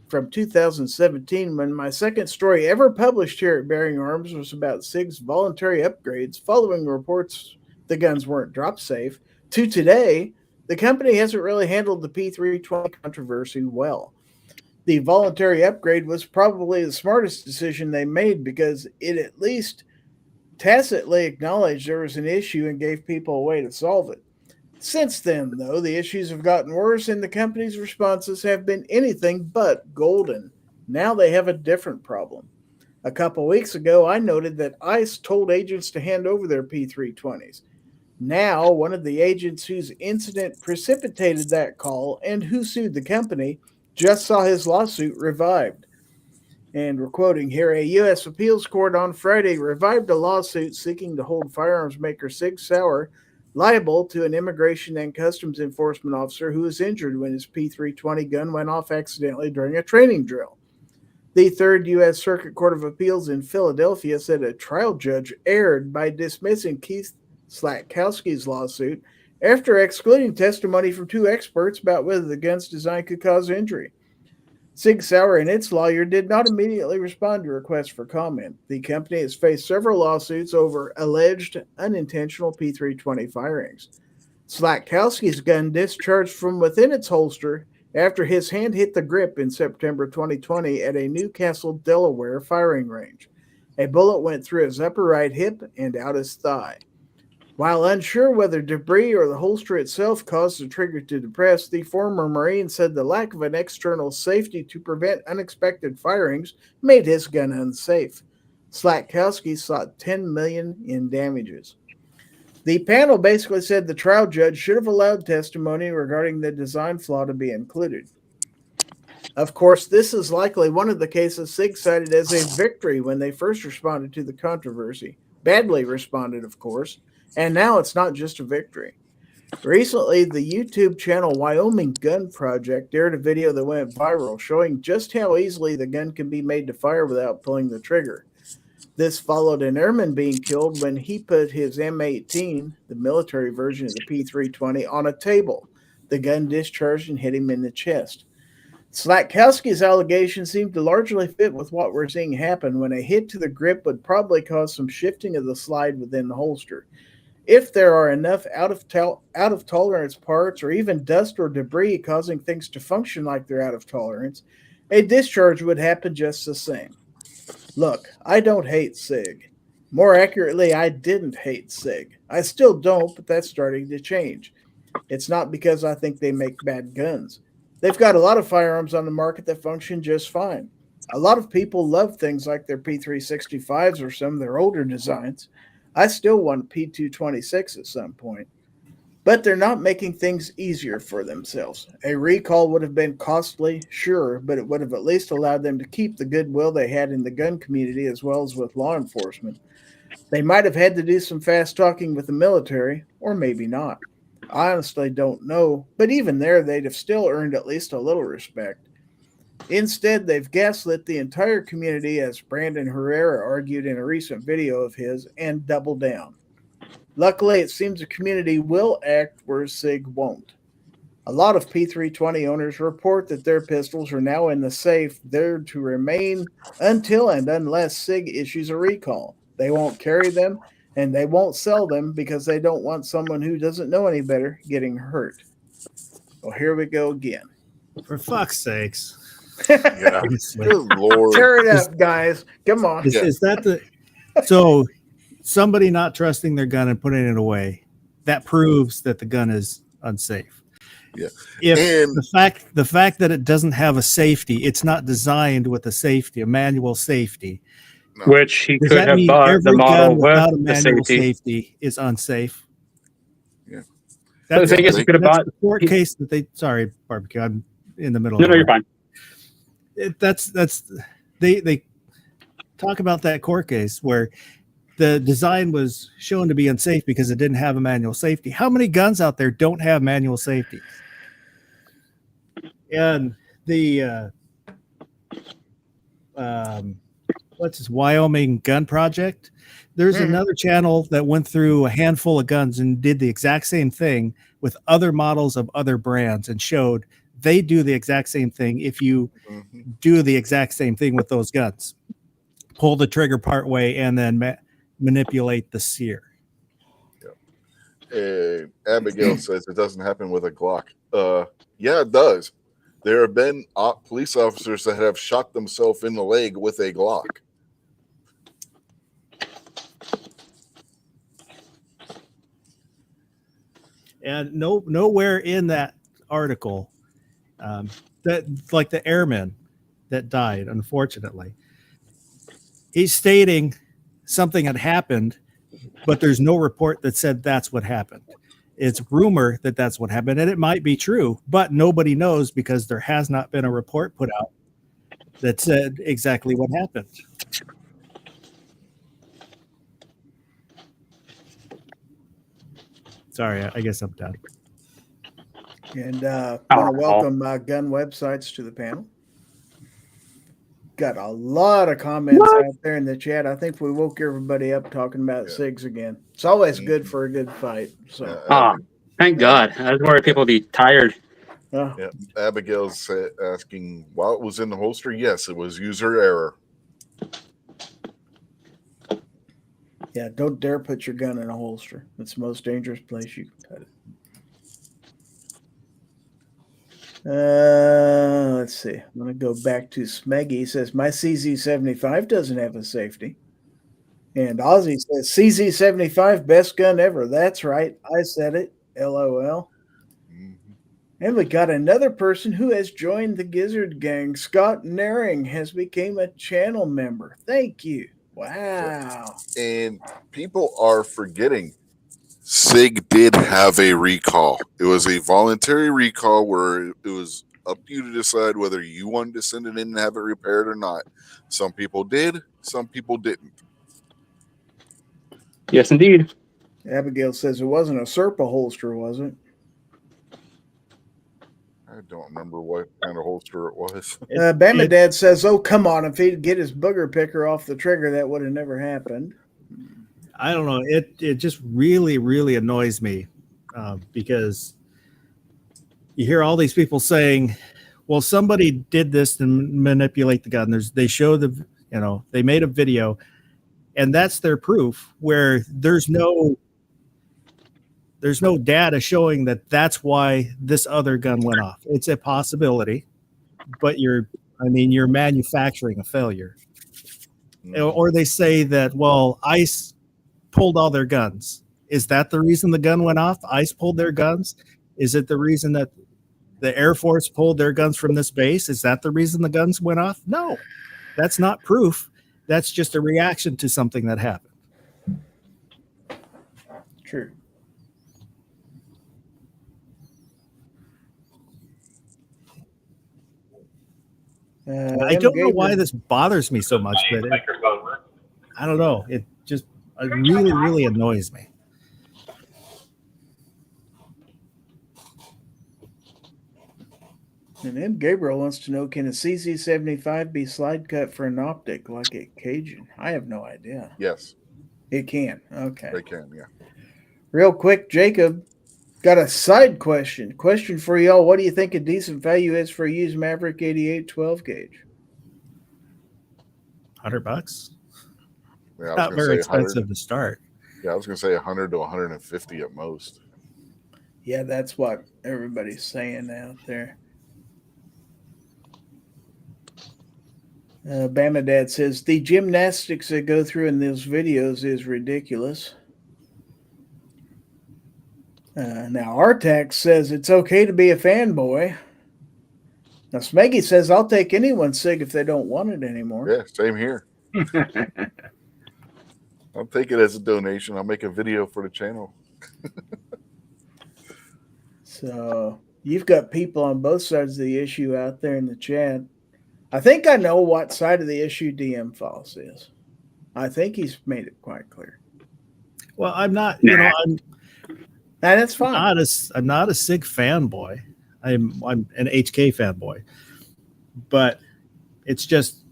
From 2017, when my second story ever published here at Bearing Arms was about Sig's voluntary upgrades following reports the guns weren't drop safe, to today, the company hasn't really handled the P320 controversy well. The voluntary upgrade was probably the smartest decision they made because it at least tacitly acknowledged there was an issue and gave people a way to solve it. Since then, though, the issues have gotten worse and the company's responses have been anything but golden. Now they have a different problem. A couple weeks ago, I noted that ICE told agents to hand over their P320s. Now, one of the agents whose incident precipitated that call and who sued the company just saw his lawsuit revived. And we're quoting here, a U.S. appeals court on Friday revived a lawsuit seeking to hold firearms maker Sig Sauer liable to an immigration and customs enforcement officer who was injured when his P320 gun went off accidentally during a training drill. The Third U.S. Circuit Court of Appeals in Philadelphia said a trial judge erred by dismissing Keith Slatkowski's lawsuit after excluding testimony from two experts about whether the gun's design could cause injury. Sig Sauer and its lawyer did not immediately respond to requests for comment. The company has faced several lawsuits over alleged unintentional P320 firings. Slatkowski's gun discharged from within its holster after his hand hit the grip in September 2020 at a Newcastle, Delaware firing range. A bullet went through his upper right hip and out his thigh. While unsure whether debris or the holster itself caused the trigger to depress, the former Marine said the lack of an external safety to prevent unexpected firings made his gun unsafe. Slatkowski sought $10 million in damages. The panel basically said the trial judge should have allowed testimony regarding the design flaw to be included. Of course, this is likely one of the cases Sig cited as a victory when they first responded to the controversy. Badly responded, of course. And now it's not just a victory. Recently, the YouTube channel Wyoming Gun Project aired a video that went viral showing just how easily the gun can be made to fire without pulling the trigger. This followed an airman being killed when he put his M18, the military version of the P320, on a table. The gun discharged and hit him in the chest. Slatkowski's allegations seem to largely fit with what we're seeing happen when a hit to the grip would probably cause some shifting of the slide within the holster. If there are enough out of tolerance parts or even dust or debris causing things to function like they're out of tolerance, a discharge would happen just the same. Look, I don't hate SIG. More accurately, I didn't hate SIG. I still don't, but that's starting to change. It's not because I think they make bad guns. They've got a lot of firearms on the market that function just fine. A lot of people love things like their P365s or some of their older designs. I still want a P226 at some point. But they're not making things easier for themselves. A recall would have been costly, sure, but it would have at least allowed them to keep the goodwill they had in the gun community as well as with law enforcement. They might have had to do some fast talking with the military, or maybe not. I honestly don't know, but even there, they'd have still earned at least a little respect. Instead, they've gaslit the entire community, as Brandon Herrera argued in a recent video of his, and doubled down. Luckily, it seems the community will act where SIG won't. A lot of P320 owners report that their pistols are now in the safe, there to remain until and unless SIG issues a recall. They won't carry them, and they won't sell them because they don't want someone who doesn't know any better getting hurt. Well, here we go again. For fuck's sakes. Yeah. Good Lord. Tear it up, guys. Come on. Is that the so somebody not trusting their gun and putting it away, that proves that the gun is unsafe. Yeah. If the fact that it doesn't have a safety, it's not designed with a manual safety. No. Which he Does could that have mean bought every the model gun without a with the manual safety. safety is unsafe? Yeah. That's, The thing is, he could have that's bought. the court case that they. Sorry, barbecue. I'm in the middle. No, of no, it. you're fine. They talk about that court case where the design was shown to be unsafe because it didn't have a manual safety. How many guns out there don't have manual safety? And the what's this Wyoming Gun Project? There's another channel that went through a handful of guns and did the exact same thing with other models of other brands and showed they do the exact same thing if you do the exact same thing with those guns. Pull the trigger part way and then manipulate the sear. Abigail says it doesn't happen with a Glock. Yeah, it does. There have been police officers that have shot themselves in the leg with a Glock. And nowhere in that article that like the airman that died, unfortunately, he's stating something had happened, but there's no report that said that's what happened. It's rumor that that's what happened, and it might be true, but nobody knows because there has not been a report put out that said exactly what happened. Sorry, I guess I'm done. And I want to welcome gun websites to the panel. Got a lot of comments out there in the chat. I think we woke everybody up talking about SIGs again. It's always good for a good fight. So, thank God. I was worried people would be tired. Yeah. Abigail's asking, while it was in the holster, yes, it was user error. Yeah, don't dare put your gun in a holster. It's the most dangerous place you can put it. Let's see. I'm going to go back to Smeggy. He says, my CZ75 doesn't have a safety. And Ozzy says, CZ75, best gun ever. That's right. I said it. LOL. And we got another person who has joined the Gizzard Gang. Scott Naring has become a channel member. Thank you. Wow. And people are forgetting SIG did have a recall. It was a voluntary recall where it was up to you to decide whether you wanted to send it in and have it repaired or not. Some people did, some people didn't. Yes, indeed. Abigail says it wasn't a Serpa holster, was it? I don't remember what kind of holster it was. Bama Dad says, oh, come on. If he'd get his booger picker off the trigger, that would have never happened. I don't know. It just really, really annoys me because you hear all these people saying, well, somebody did this to manipulate the gun. They show they made a video, and that's their proof, where there's no data showing that that's why this other gun went off. It's a possibility, but you're manufacturing a failure. Or they say that, well, ICE pulled all their guns. Is that the reason the gun went off? ICE pulled their guns? Is it the reason that the Air Force pulled their guns from this base? Is that the reason the guns went off? No, that's not proof. That's just a reaction to something that happened. True. I don't know why this bothers me so much, but I don't know. It just really, really annoys me. And M. Gabriel wants to know, can a CZ75 be slide cut for an optic like a Cajun? I have no idea. Yes. It can. Okay. They can, yeah. Real quick, Jacob, got a side question. Question for y'all. What do you think a decent value is for a used Maverick 88 12 gauge? $100. Yeah, not very expensive to start. Yeah, I was going to say 100 to 150 at most. Yeah, that's what everybody's saying out there. Bama Dad says the gymnastics that go through in those videos is ridiculous. Now, Artax says it's okay to be a fanboy. Now, Smeggy says I'll take anyone's SIG if they don't want it anymore. Yeah, same here. I'll take it as a donation. I'll make a video for the channel. So you've got people on both sides of the issue out there in the chat. I think I know what side of the issue DM False is. I think he's made it quite clear. Well, I'm not, that's fine. I'm not a SIG fanboy. I'm an HK fanboy. But it's just,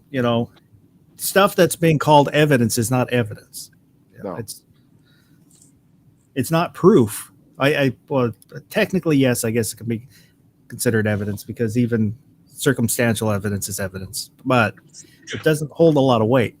stuff that's being called evidence is not evidence. No. It's not proof. Well, technically, yes, I guess it can be considered evidence because even circumstantial evidence is evidence, but it doesn't hold a lot of weight.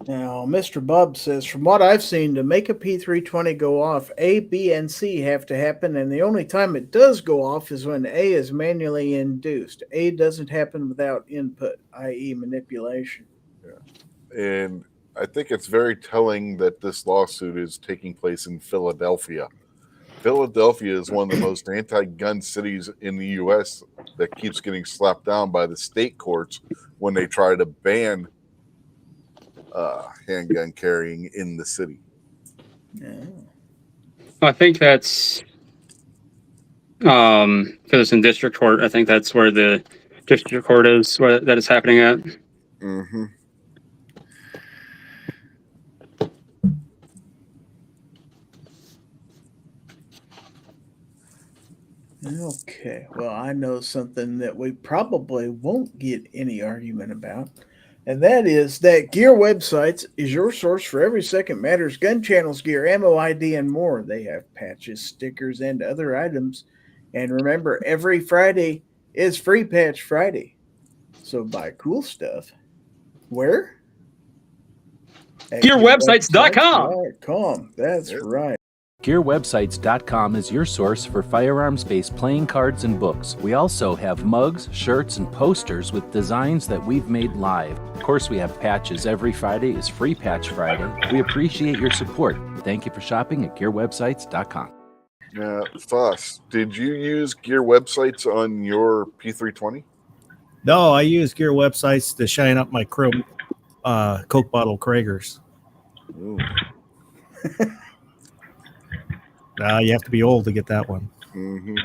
Now, Mr. Bub says, from what I've seen, to make a P320 go off, A, B, and C have to happen, and the only time it does go off is when A is manually induced. A doesn't happen without input, i.e. manipulation. Yeah. And I think it's very telling that this lawsuit is taking place in Philadelphia. Philadelphia is one of the most anti-gun cities in the U.S. that keeps getting slapped down by the state courts when they try to ban handgun carrying in the city. Yeah. I think that's because it's in district court. I think that's where the district court is, where that is happening at. Mm-hmm. Okay, well, I know something that we probably won't get any argument about, and that is that Gear Websites is your source for every second matters gun channels, gear, ammo ID, and more. They have patches, stickers, and other items. And remember, every Friday is Free Patch Friday. So buy cool stuff. Where? At GearWebsites.com. That's right. GearWebsites.com is your source for firearms-based playing cards and books. We also have mugs, shirts, and posters with designs that we've made live. Of course, we have patches. Every Friday is Free Patch Friday. We appreciate your support. Thank you for shopping at GearWebsites.com. Foss, did you use Gear Websites on your P320? No, I use Gear Websites to shine up my chrome Coke bottle Kragers. Ooh. You have to be old to get that one. Mm-hmm.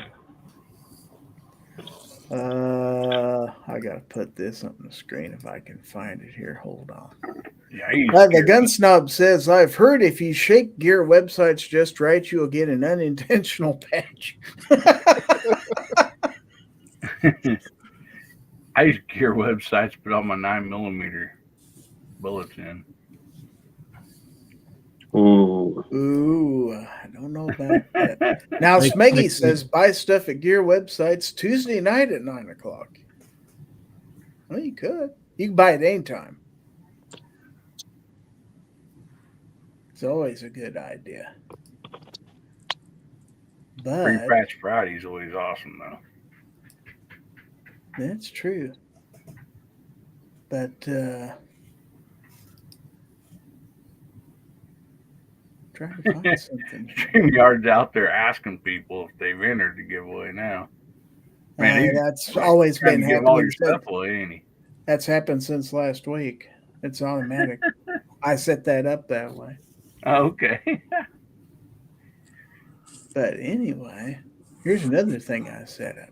I gotta put this on the screen if I can find it here. Hold on. Yeah, The Gun Snob says, I've heard if you shake Gear Websites just right, you'll get an unintentional patch. I use Gear Websites, but on my 9mm bullets in. Ooh, I don't know about that. Now, Smeggy says, buy stuff at Gear Websites Tuesday night at 9 o'clock. Well, you could. You can buy it anytime. It's always a good idea. But Free Patch Friday is always awesome, though. That's true. But trying to find something. StreamYard's out there asking people if they've entered the giveaway now. Man, that's always been happening. All your happening. stuff away, ain't he? That's happened since last week. It's automatic. I set that up that way. Okay. But anyway, here's another thing I set up.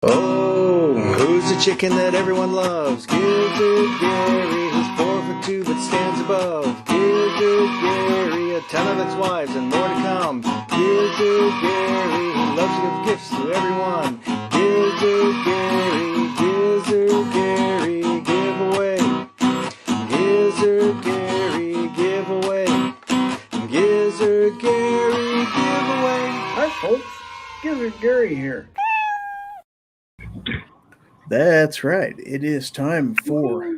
Oh, who's the chicken that everyone loves? Gizzard Gary, who's 4'2" but stands above. Gizzard Gary, a ton of ex-wives and more to come. Gizzard Gary, he loves to give gifts to everyone. Gizzard Gary, giveaway. Gizzard Gary, giveaway. Gizzard Gary, giveaway. Hi, folks. Gizzard Gary here. That's right. It is time for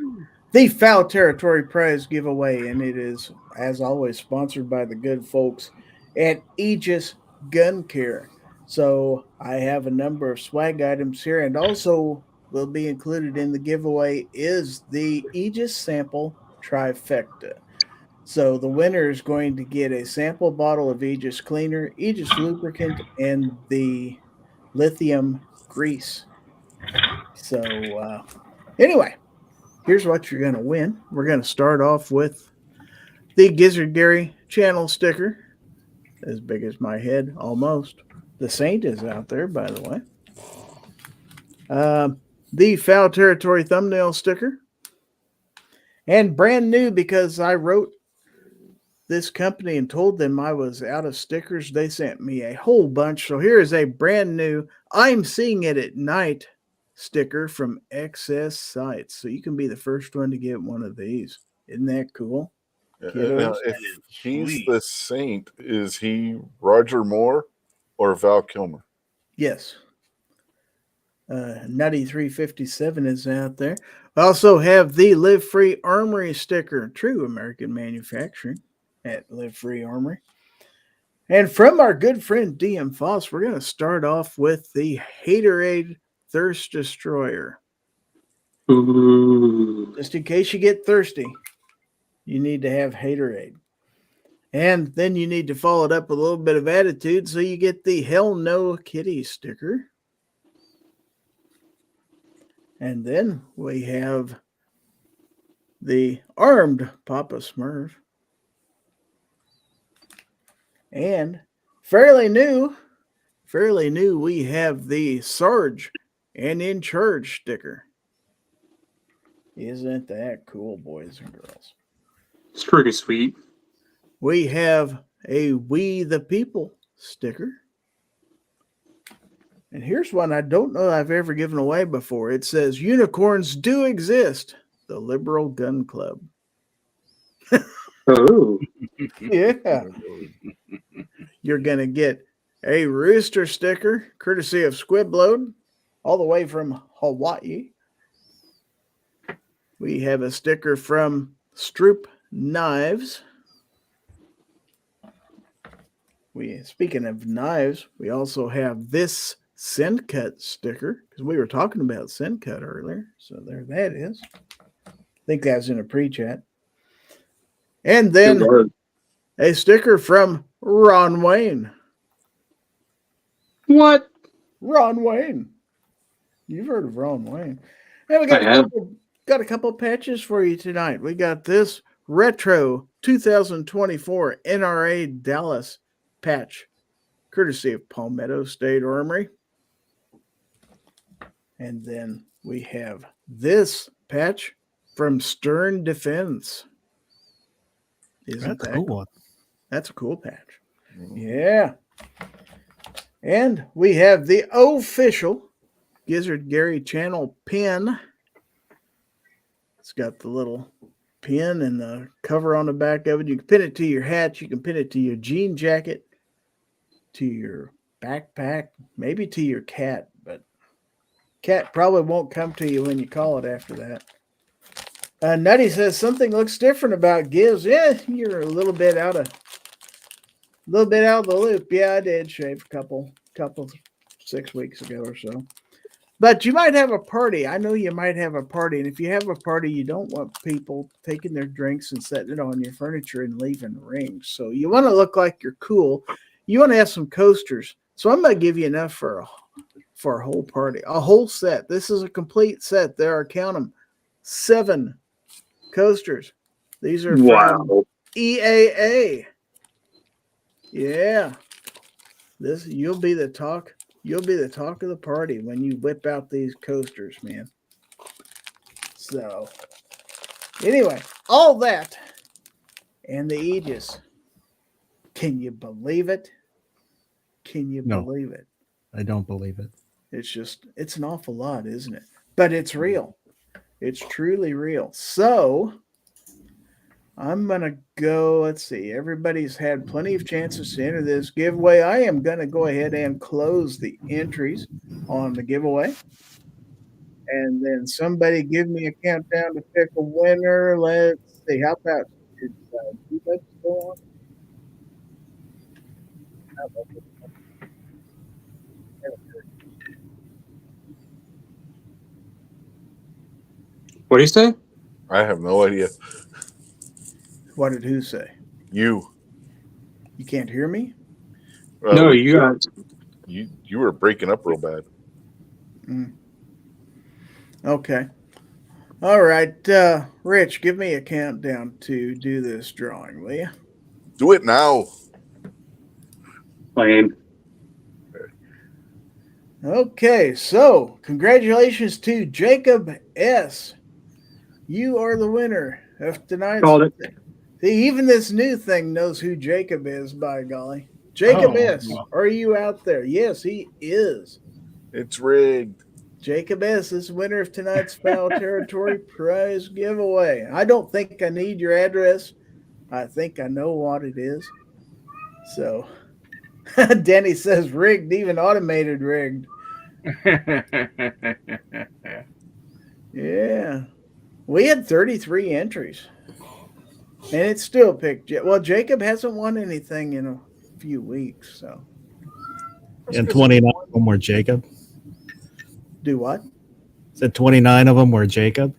the Fowl Territory prize giveaway, and it is, as always, sponsored by the good folks at Aegis Gun Care. So I have a number of swag items here, and also will be included in the giveaway is the Aegis sample trifecta. So the winner is going to get a sample bottle of Aegis cleaner, Aegis lubricant, and the lithium grease. So anyway, here's what you're going to win. We're going to start off with the Gizzard Gary channel sticker, as big as my head, almost. The Saint is out there, by the way. The Fowl Territory thumbnail sticker. And brand new, because I wrote this company and told them I was out of stickers, they sent me a whole bunch. So here is a brand new I'm Seeing It at Night sticker from Excess Sights. So you can be the first one to get one of these. Isn't that cool? Now, if he's the Saint, is he Roger Moore or Val Kilmer? Yes. Nutty 357 is out there. I also have the Live Free Armory sticker, true American manufacturing at Live Free Armory. And from our good friend DM Foss, we're going to start off with the Haterade Thirst Destroyer. Ooh. Just in case you get thirsty, you need to have haterade. And then you need to follow it up with a little bit of attitude, so you get the Hell No Kitty sticker. And then we have the Armed Papa Smurf. And fairly new, we have the Sarge and In Charge sticker. Isn't that cool, boys and girls? It's pretty sweet. We have a We the People sticker. And here's one I don't know I've ever given away before. It says, unicorns do exist, the Liberal Gun Club. Oh. Yeah. You're going to get a rooster sticker, courtesy of Squibload, all the way from Hawaii. We have a sticker from Stroop Knives. Speaking of knives, we also have this Send Cut sticker, because we were talking about Send Cut earlier. So there that is. I think that was in a pre-chat. And then a sticker from Ron Wayne. What? Ron Wayne. You've heard of Ron Wayne. And we got a couple patches for you tonight. We got this retro 2024 NRA Dallas patch, courtesy of Palmetto State Armory. And then we have this patch from Stern Defense. That's a cool one. That's a cool patch. Yeah. And we have the official Gizzard Gary channel pin. It's got the little pin and the cover on the back of it. You can pin it to your hat. You can pin it to your jean jacket, to your backpack, maybe to your cat, but cat probably won't come to you when you call it after that. Nutty says something looks different about Giz. Yeah, you're a little bit out of the loop. Yeah, I did shave a couple 6 weeks ago or so. But you might have a party. I know you might have a party. And if you have a party, you don't want people taking their drinks and setting it on your furniture and leaving rings. So you want to look like you're cool. You want to have some coasters. So I'm going to give you enough for a whole party, a whole set. This is a complete set. There are, count them, 7 coasters. These are from EAA. Yeah. You'll be the talk of the party when you whip out these coasters, man. So anyway, all that and the Aegis. Can you believe it? Can you believe it? I don't believe it. It's an awful lot, isn't it? But it's real. It's truly real. So I'm going to go, let's see. Everybody's had plenty of chances to enter this giveaway. I am going to go ahead and close the entries on the giveaway. And then somebody give me a countdown to pick a winner. Let's see. How about you let's go on? What do you say? I have no idea. What did who say? You can't hear me? No, you got. You were breaking up real bad. Okay. All right. Rich, give me a countdown to do this drawing, will you? Do it now. Lame. Okay, so congratulations to Jacob S. You are the winner of tonight's. Called it. Even this new thing knows who Jacob is, by golly. Jacob S., are you out there? Yes, he is. It's rigged. Jacob S. is winner of tonight's Fowl Territory prize giveaway. I don't think I need your address. I think I know what it is. So, Denny says rigged, even automated rigged. Yeah. We had 33 entries. And it's still picked. Well, Jacob hasn't won anything in a few weeks, so. And 29 of them were Jacob. Do what? Said 29 of them were Jacob.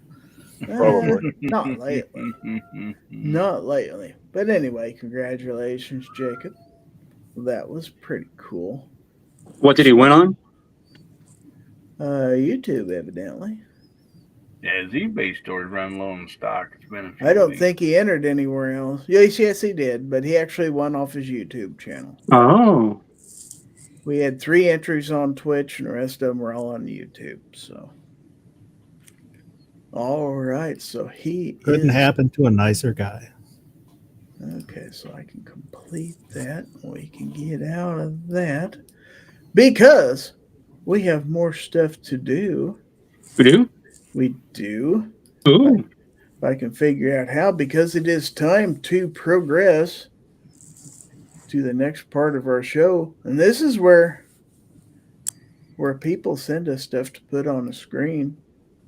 Probably. Not lately. Not lately. But anyway, congratulations, Jacob. That was pretty cool. What did he win on? YouTube, evidently. Yeah, his eBay store's run low in stock. It's been a few I don't weeks. think he entered anywhere else. Yes, he did, but he actually won off his YouTube channel. Oh. We had 3 entries on Twitch, and the rest of them were all on YouTube. So, all right. So he Couldn't happen to a nicer guy. Okay, so I can complete that. We can get out of that because we have more stuff to do. We do? We do. Ooh. If I can figure out how, because it is time to progress to the next part of our show. And this is where people send us stuff to put on the screen.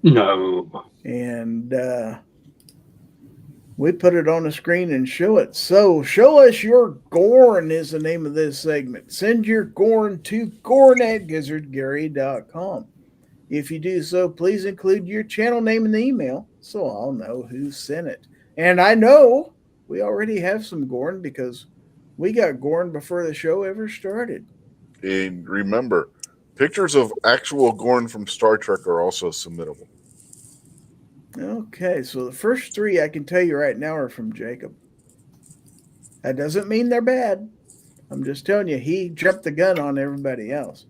No. And we put it on the screen and show it. So show us your Gorn is the name of this segment. Send your Gorn to gorn@gizzardgary.com. If you do so, please include your channel name in the email so I'll know who sent it. And I know we already have some Gorn because we got Gorn before the show ever started. And remember, pictures of actual Gorn from Star Trek are also submittable. Okay, so the first 3 I can tell you right now are from Jacob. That doesn't mean they're bad. I'm just telling you, he jumped the gun on everybody else.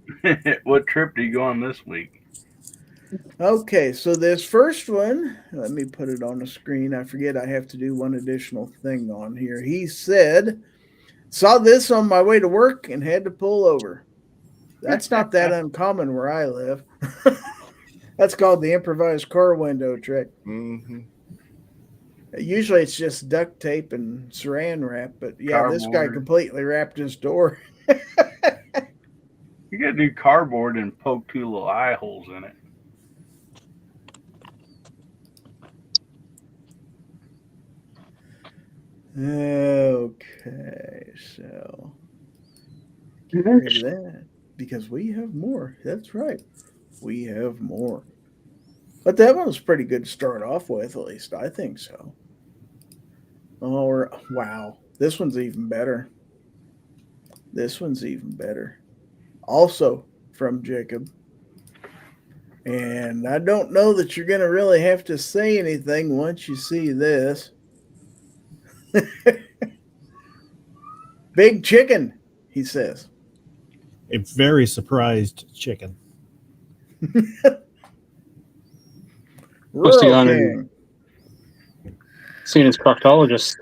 What trip did you go on this week? Okay, so this first one, let me put it on the screen. I forget I have to do one additional thing on here. He said, saw this on my way to work and had to pull over. That's not that uncommon where I live. That's called the improvised car window trick. Mm-hmm. Usually it's just duct tape and saran wrap, but yeah, Cardboard. This guy completely wrapped his door. You got to do cardboard and poke 2 little eye holes in it. Okay, so get rid of that because we have more. That's right. We have more. But that one was pretty good to start off with, at least I think so. Oh, wow. This one's even better. This one's even better. Also from Jacob. And I don't know that you're going to really have to say anything once you see this. Big chicken, he says. A very surprised chicken. What's he on? King. Seeing his proctologist.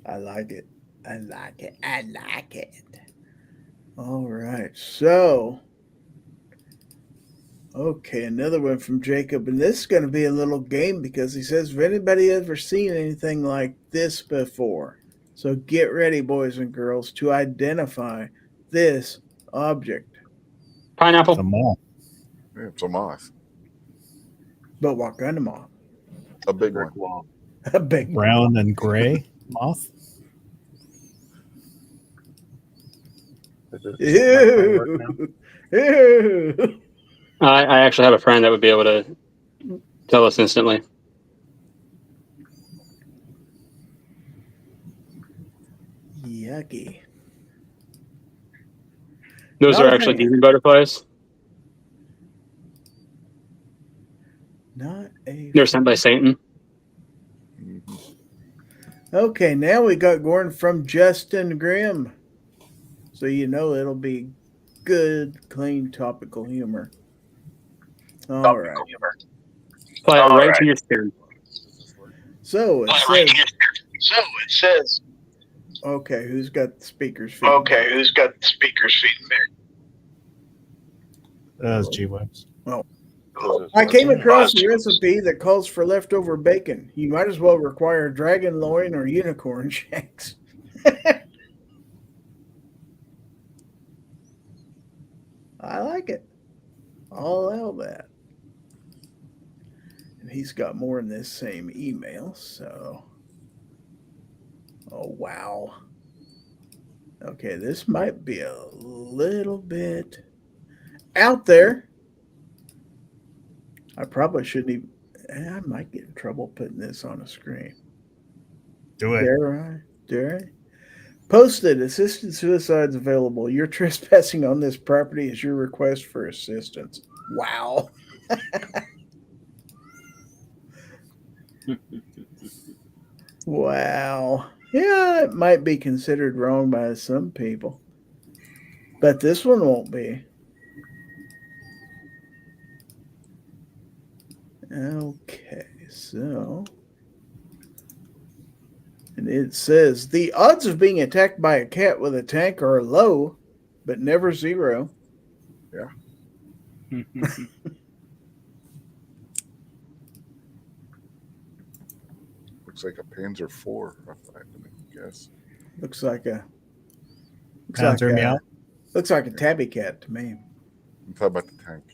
I like it. I like it. I like it. All right. So, okay, another one from Jacob. And this is going to be a little game because he says, have anybody ever seen anything like this before? So get ready, boys and girls, to identify this object. Pineapple. It's a moth. Yeah, it's a moth. But what kind of moth? A big one. A big Brown and gray moth. Ew. Ew. I actually have a friend that would be able to tell us instantly. Yucky. Those are actually demon butterflies. Not a. They're sent by Satan. Okay, now we got Gordon from Justin Grimm. So you know it'll be good, clean, topical humor. All right. Apply it right to your skin. So it says. Okay, who's got the speakers feeding? That's G-Webs. I came across a recipe that calls for leftover bacon. You might as well require dragon loin or unicorn shanks. I like it. I'll allow that. And he's got more in this same email, so. Oh, wow. Okay, this might be a little bit out there. I probably shouldn't even. I might get in trouble putting this on a screen. Do it. Dare I? Posted, assisted suicides available. You're trespassing on this property is your request for assistance. Wow. Wow. Yeah, it might be considered wrong by some people. But this one won't be. Okay, so. And it says the odds of being attacked by a cat with a tank are low, but never zero. Yeah. Looks like a Panzer IV, I guess. Looks like a looks like a tabby cat to me. I'm talking about the tank.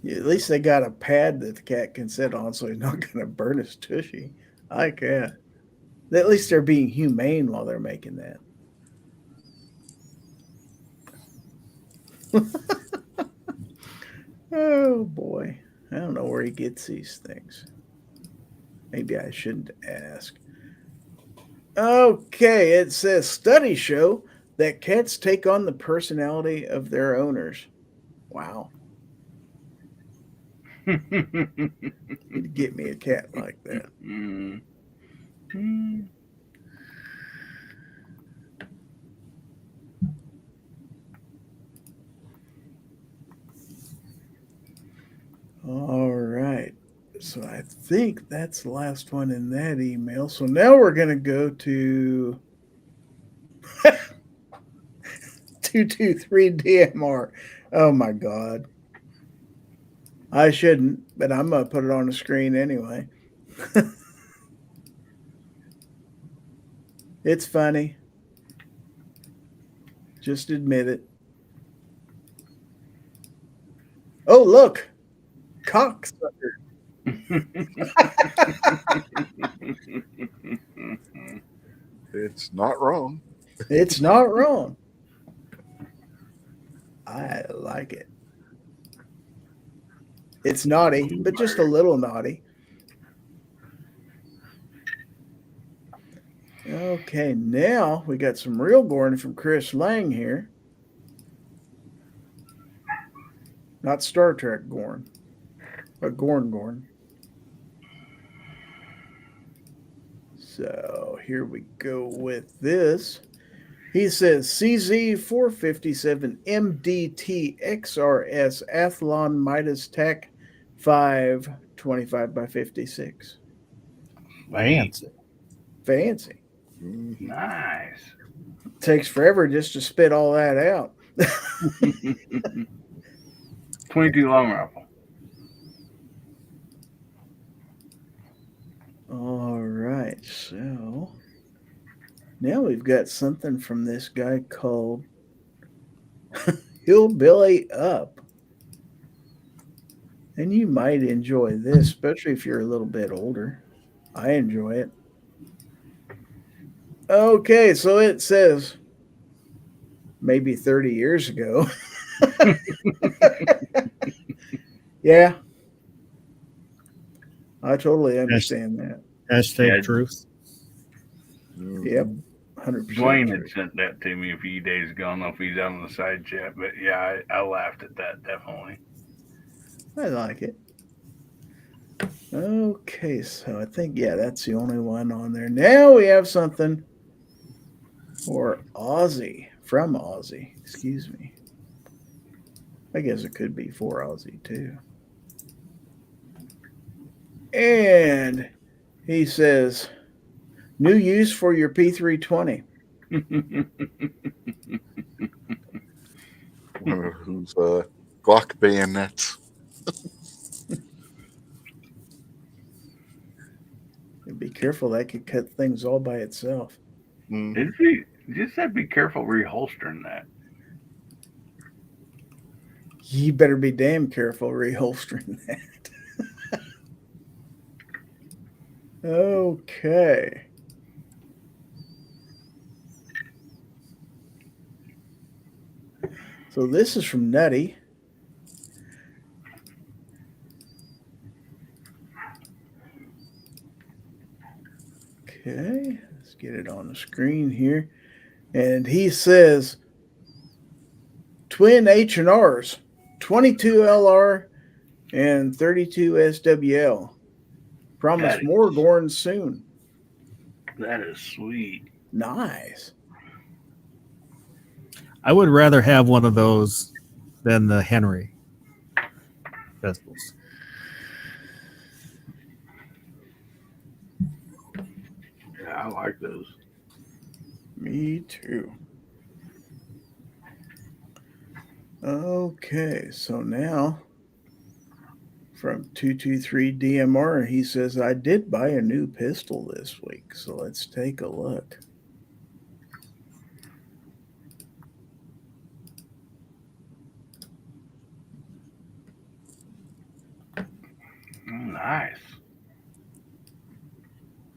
Yeah, at least they got a pad that the cat can sit on, so he's not going to burn his tushy. I like that. At least they're being humane while they're making that. Oh boy, I don't know where he gets these things. Maybe I shouldn't ask. Okay, it says studies show that cats take on the personality of their owners. Wow. You'd get me a cat like that. All right. So I think that's the last one in that email. So now we're going to go to 223 DMR. Oh my God. I shouldn't, but I'm going to put it on the screen anyway. It's funny. Just admit it. Oh, look. Cocksucker. It's not wrong. It's not wrong. I like it. It's naughty, but just a little naughty. Okay, now we got some real Gorn from Chris Lang here. Not Star Trek Gorn, but Gorn. So here we go with this. He says CZ 457 MDT XRS Athlon Midas Tech 5 25 by 56. Fancy. Nice. Takes forever just to spit all that out. 22 long rifle. All right, so now we've got something from this guy called Hillbilly Up. And you might enjoy this, especially if you're a little bit older. I enjoy it. Okay, so it says maybe 30 years ago. Yeah. I totally understand that. Hashtag truth. Yep. 100%. Dwayne had sent that to me a few days ago. I don't know if he's out on the side chat, but yeah, I laughed at that, definitely. I like it. Okay, so I think, yeah, that's the only one on there. Now we have something for Aussie, from Aussie, excuse me. I guess it could be for Aussie too. And he says, new use for your P320. One of whose Glock bayonets. Be careful, that could cut things all by itself. Just have to be careful reholstering that. You better be damn careful reholstering that. Okay. So this is from Nutty. Okay, let's get it on the screen here. And he says twin H&Rs, 22 LR and 32 SWL. Promise more Gorn soon. That is sweet. Nice. I would rather have one of those than the Henry pistols. Yeah, I like those. Me too. Okay, so now from 223 DMR, he says, I did buy a new pistol this week. So let's take a look. Nice.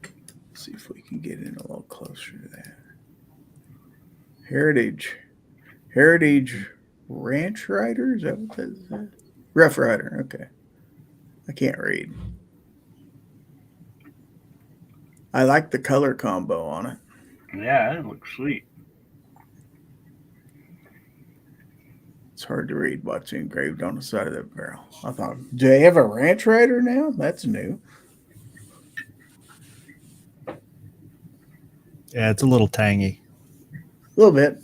Let's see if we can get in a little closer to that. Heritage Ranch Rider? Is that what that is? Rough Rider. Okay. I can't read. I like the color combo on it. Yeah, it looks sweet. It's hard to read what's engraved on the side of that barrel. I thought, do they have a Ranch Rider now? That's new. Yeah, it's a little tangy. A little bit.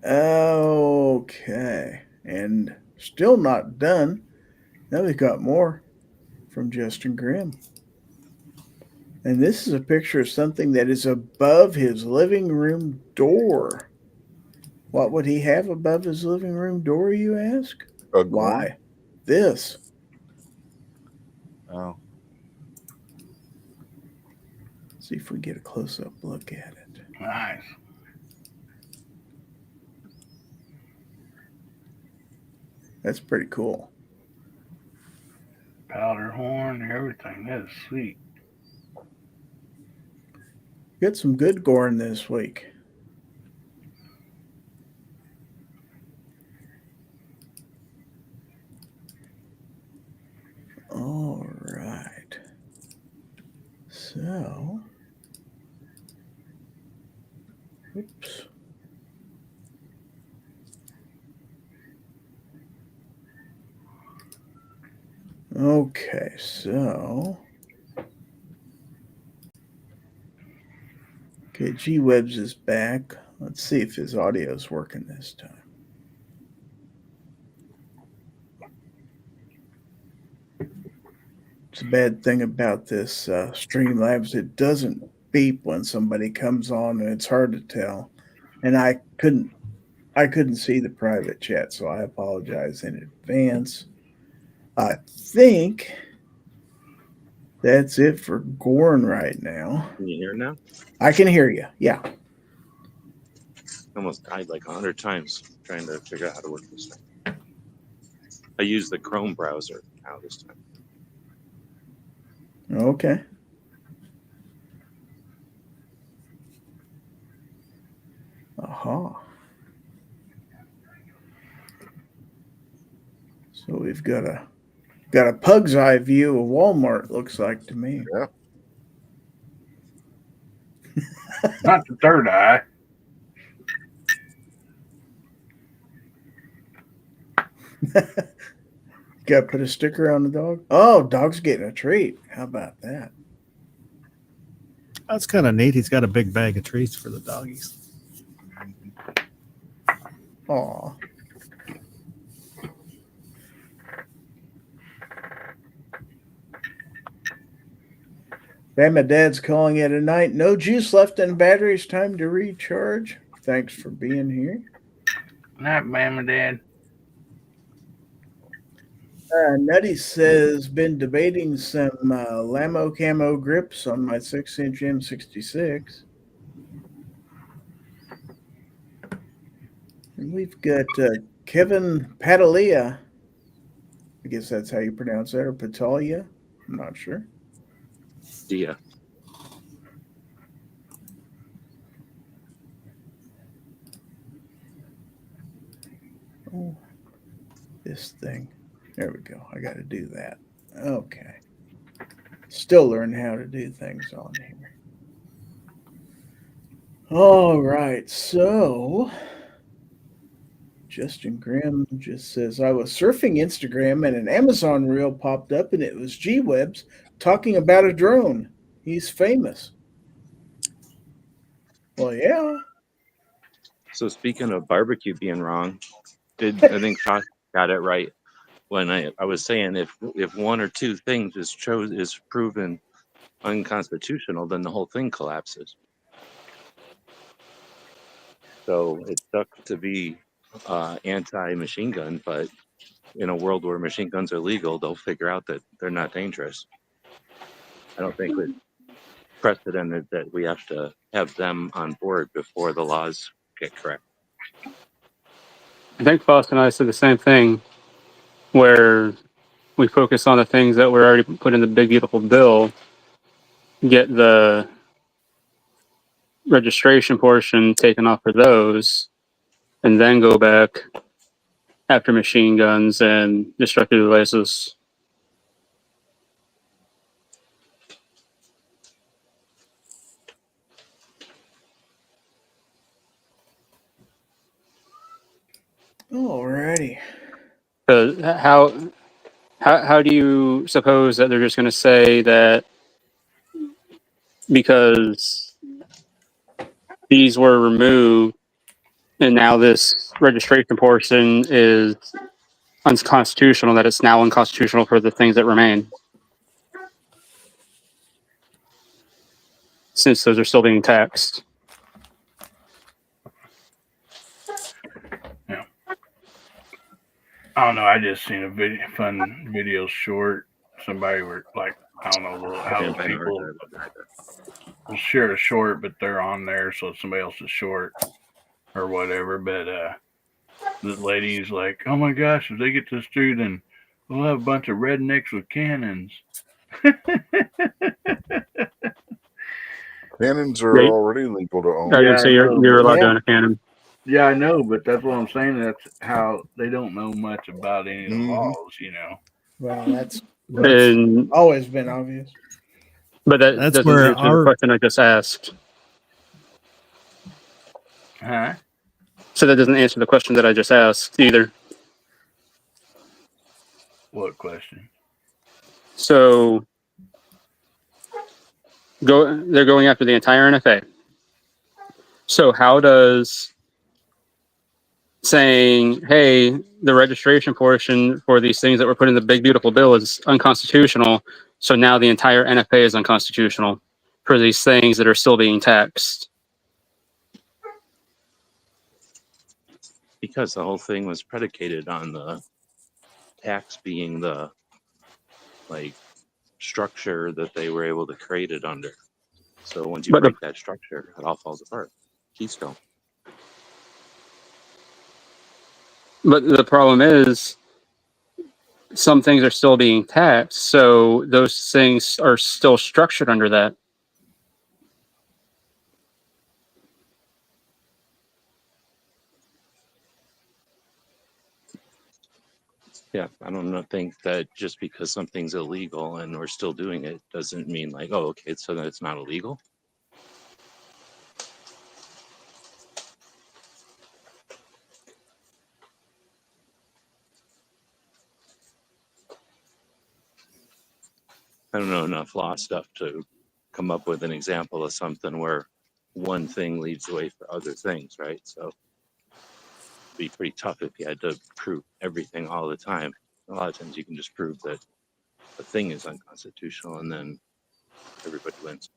Okay. And still not done. Now we've got more from Justin Grimm. And this is a picture of something that is above his living room door. What would he have above his living room door, you ask? Why? This. Oh. See if we get a close-up look at it. Nice. That's pretty cool. Powder horn, everything. That is sweet. Got some good Gorn this week. All right. So, oops. Okay, so okay, G-Webs is back. Let's see if his audio is working this time. It's a bad thing about this Streamlabs. It doesn't beep when somebody comes on, and it's hard to tell. And I couldn't see the private chat, so I apologize in advance. I think that's it for Gorn right now. Can you hear now? I can hear you. Yeah. Almost died like 100 times trying to figure out how to work this thing. I use the Chrome browser now this time. Okay. Aha. So we've got a pug's eye view of Walmart, looks like to me. Yeah. Not the third eye. Got to put a sticker on the dog. Oh, dog's getting a treat. How about that? That's kind of neat. He's got a big bag of treats for the doggies. Aw. My dad's calling it a night. No juice left in batteries. Time to recharge. Thanks for being here. Not Mama Dad. Nutty says, been debating some Lamo camo grips on my 6-inch M66. And we've got Kevin Patalia. I guess that's how you pronounce that, or Patalia. I'm not sure. Yeah. This thing. There we go. I got to do that. Okay. Still learning how to do things on here. All right. So Justin Grimm just says, I was surfing Instagram and an Amazon reel popped up and it was G-Webs talking about a drone. He's famous. Well, yeah. So speaking of barbecue being wrong, I think Josh got it right when I was saying if one or two things is proven unconstitutional, then the whole thing collapses. So it sucks to be anti-machine gun, but in a world where machine guns are legal, they'll figure out that they're not dangerous. I don't think it's precedented that we have to have them on board before the laws get correct. I think Foss and I said the same thing, where we focus on the things that were already put in the big beautiful bill, get the registration portion taken off for those, and then go back after machine guns and destructive devices. Alrighty. How do you suppose that they're just going to say that because these were removed and now this registration portion is unconstitutional, that it's now unconstitutional for the things that remain, since those are still being taxed? Yeah. I don't know. I just seen a fun video short. Somebody were like, I don't know how those people will share a short, but they're on there, so it's somebody else's short or whatever. But the lady's like, oh my gosh, if they get this through, then we'll have a bunch of rednecks with cannons. Cannons are already legal to own. I didn't say you're allowed to own a cannon. Yeah, I know, but that's what I'm saying. That's how they don't know much about any of the laws, you know. Well, that's And, always been obvious. but that That's doesn't where answer the question I just asked. Huh? So that doesn't answer the question that I just asked either. What question? So they're going after the entire NFA. So how does saying, hey, the registration portion for these things that were put in the big beautiful bill is unconstitutional, so now the entire NFA is unconstitutional for these things that are still being taxed? Because the whole thing was predicated on the tax being the structure that they were able to create it under. So once you break that structure, it all falls apart. Keystone. But the problem is, some things are still being taxed, so those things are still structured under that. Yeah, I don't think that just because something's illegal and we're still doing it doesn't mean like, oh, okay, so then it's not illegal. I don't know enough law stuff to come up with an example of something where one thing leads the way for other things, right? So it'd be pretty tough if you had to prove everything all the time. A lot of times you can just prove that a thing is unconstitutional and then everybody wins.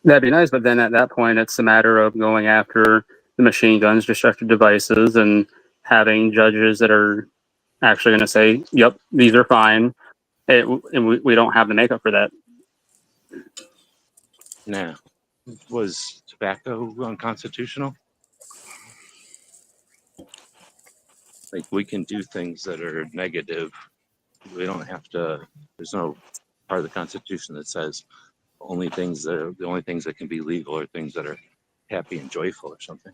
That'd be nice, but then at that point, it's a matter of going after the machine guns, destructive devices, and having judges that are actually going to say, yep, these are fine. We don't have the makeup for that. Nah. Was tobacco unconstitutional? Like, we can do things that are negative. We don't have to, there's no part of the Constitution that says, only things that can be legal are things that are happy and joyful or something.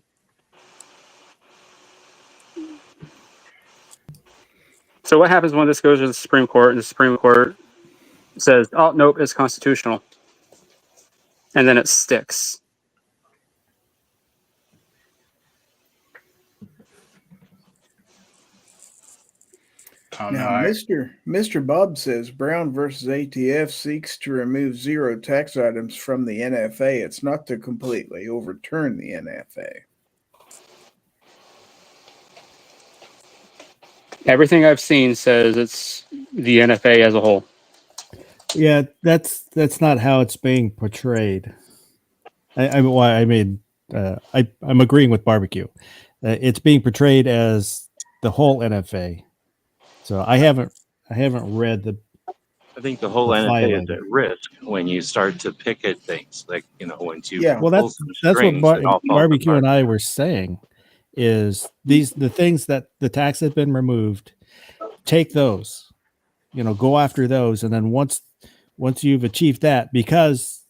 So what happens when this goes to the Supreme Court and the Supreme Court says, "Oh nope, it's constitutional," and then it sticks? Now, Mr. Bob says Brown versus ATF seeks to remove zero tax items from the NFA. It's not to completely overturn the NFA. Everything I've seen says it's the NFA as a whole. Yeah, that's not how it's being portrayed. I'm agreeing with barbecue. It's being portrayed as the whole NFA. So I haven't read the. I think the whole NFA is at risk when you start to picket things, like once you Well, that's what barbecue and I were saying. Is the things that the tax has been removed, take those, go after those, and then once you've achieved that, because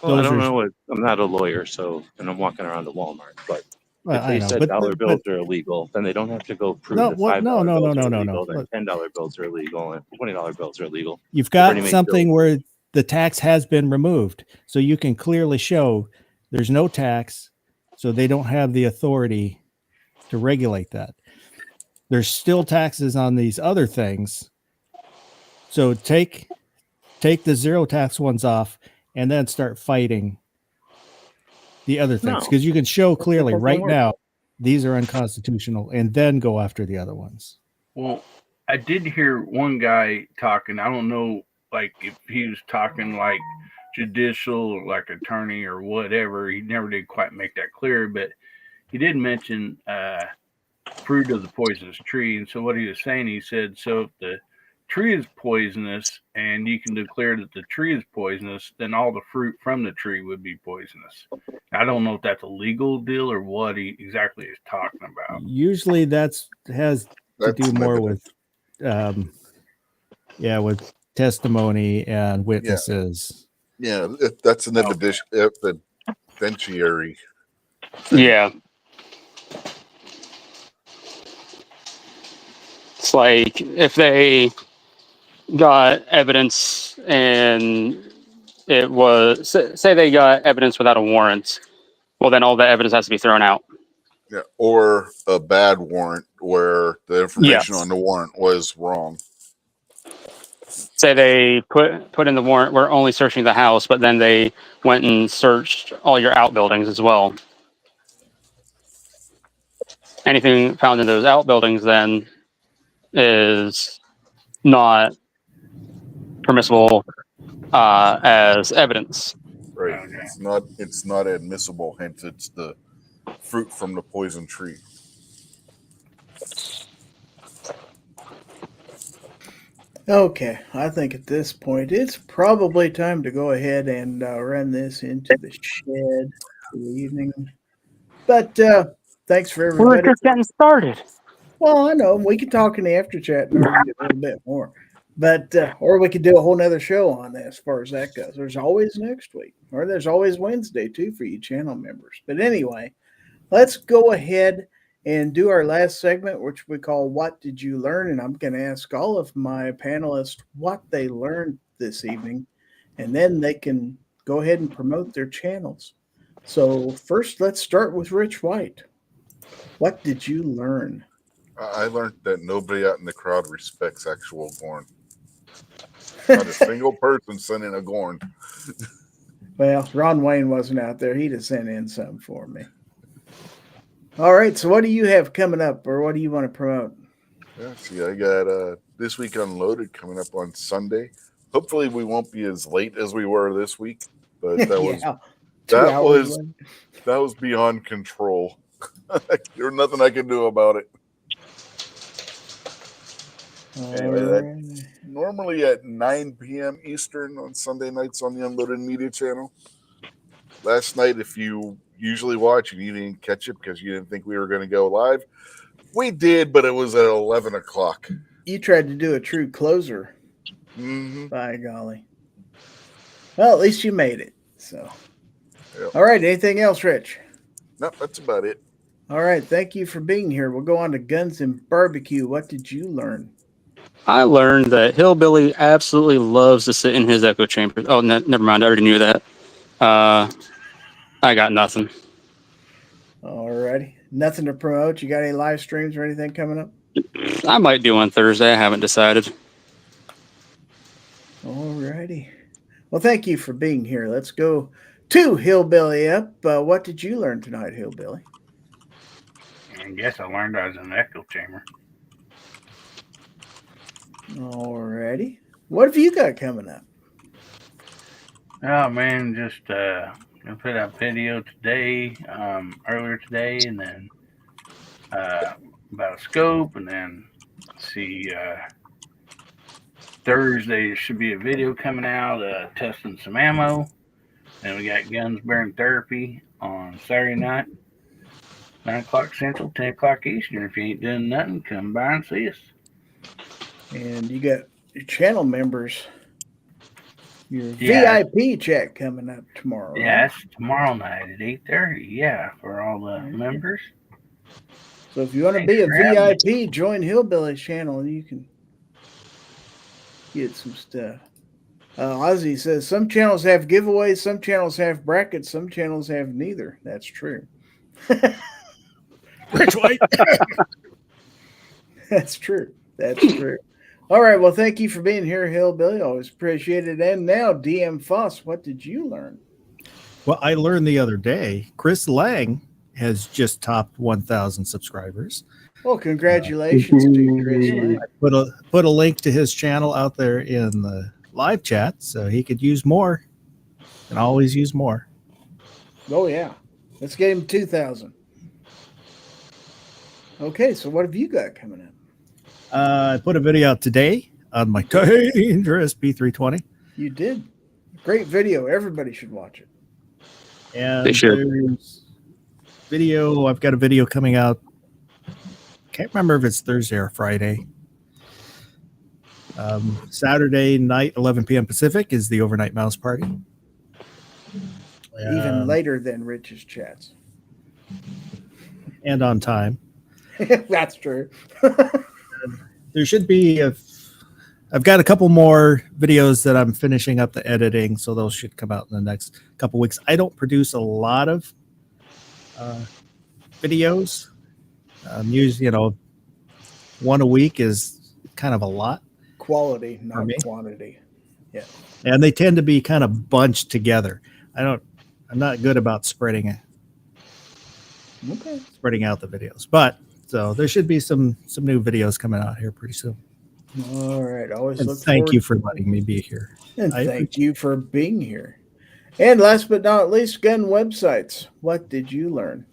I don't know what, I'm not a lawyer, and I'm walking around the Walmart, but if they said dollar bills are illegal, then they don't have to go prove that $5 bills are illegal, then $10 bills are illegal, and $20 bills are illegal. You've got something where the tax has been removed, so you can clearly show there's no tax, so they don't have the authority to regulate that. There's still taxes on these other things, so take the zero tax ones off, and then start fighting the other things, because you can show clearly right now these are unconstitutional, and then go after the other ones. Well, I did hear one guy talking. I don't know, like if he was talking like judicial or like attorney or whatever. He never did quite make that clear, but he did mention fruit of the poisonous tree. And so what he was saying, he said, so if the tree is poisonous and you can declare that the tree is poisonous, then all the fruit from the tree would be poisonous. I don't know if that's a legal deal or what he exactly is talking about. Usually that's to do more with with testimony and witnesses. Yeah, that's an evidentiary thing. Yeah. It's like if they got evidence and it was, say they got evidence without a warrant, well, then all the evidence has to be thrown out. Yeah, or a bad warrant where the information on the warrant was wrong. Say they put in the warrant, we're only searching the house, but then they went and searched all your outbuildings as well. Anything found in those outbuildings then is not permissible as evidence. Right. It's not admissible, hence it's the fruit from the poison tree. Okay, I think at this point it's probably time to go ahead and run this into the shed for the evening. But thanks for everybody. We're just getting started. Well, I know we can talk in the after chat and argue a little bit more, but or we could do a whole nother show on that as far as that goes. There's always next week, or there's always Wednesday too for you channel members. But anyway, let's go ahead and do our last segment, which we call "What Did You Learn?" And I'm going to ask all of my panelists what they learned this evening, and then they can go ahead and promote their channels. So first, let's start with Rich White. What did you learn? I learned that nobody out in the crowd respects actual corn. Not a single person sent in a corn. Well, Ron Wayne wasn't out there. He'd have sent in some for me. All right, so what do you have coming up, or what do you want to promote? Yeah, see, I got This Week Unloaded coming up on Sunday. Hopefully we won't be as late as we were this week, but that was beyond control. There's nothing I can do about it. Anyway, that's normally at 9 p.m. Eastern on Sunday nights on the Unloaded Media channel. Last night, if you usually watch and you didn't catch it because you didn't think we were going to go live, we did, but it was at 11 o'clock. You tried to do a true closer. Mm-hmm. By golly. Well, at least you made it. So, Yep. All right. Anything else, Rich? No, that's about it. All right. Thank you for being here. We'll go on to Guns and Barbecue. What did you learn? I learned that Hillbilly absolutely loves to sit in his echo chamber. Oh, never mind. I already knew that. I got nothing. All righty. Nothing to promote. You got any live streams or anything coming up? I might do on Thursday. I haven't decided. All righty. Well, thank you for being here. Let's go to Hillbilly Up. What did you learn tonight, Hillbilly? I guess I learned I was in an echo chamber. All righty. What have you got coming up? Oh man, just I put out a video today, earlier today, and then about a scope, and then let's see, Thursday should be a video coming out testing some ammo. And we got Guns Burn Therapy on Saturday night, 9 o'clock Central, 10 o'clock Eastern. If you ain't doing nothing, come by and see us. And you got your channel members, your VIP chat coming up tomorrow. Yeah, right? it's tomorrow night at 8:30. Yeah, for all the members. So if you want to be a VIP, join Hillbilly's channel and you can get some stuff. Ozzy says some channels have giveaways, some channels have brackets, some channels have neither. That's true. Rich White. That's true. That's true. All right. Well, thank you for being here, Hillbilly. Always appreciate it. And now, DM Foss, what did you learn? Well, I learned the other day, Chris Lang has just topped 1,000 subscribers. Well, congratulations to you, Chris Lang. I put a link to his channel out there in the live chat, so he could use more. And always use more. Oh, yeah. Let's get him 2,000. Okay, so what have you got coming up? I put a video out today on my dangerous P320. You did. Great video. Everybody should watch it. And They should. there's video. I've got a video coming out. Can't remember if it's Thursday or Friday. Saturday night, 11 p.m. Pacific, is the overnight mouse party. Even later than Rich's chats. And on time. That's true. There should be I've got a couple more videos that I'm finishing up the editing, so those should come out in the next couple weeks. I don't produce a lot of videos. Usually, one a week is kind of a lot. Quality, not quantity. Yeah. And they tend to be kind of bunched together. I'm not good about spreading out the videos. But so there should be some new videos coming out here pretty soon. All right. Always And look thank you forward- for letting me be here. And thank you for being here. And last but not least, gun websites. What did you learn?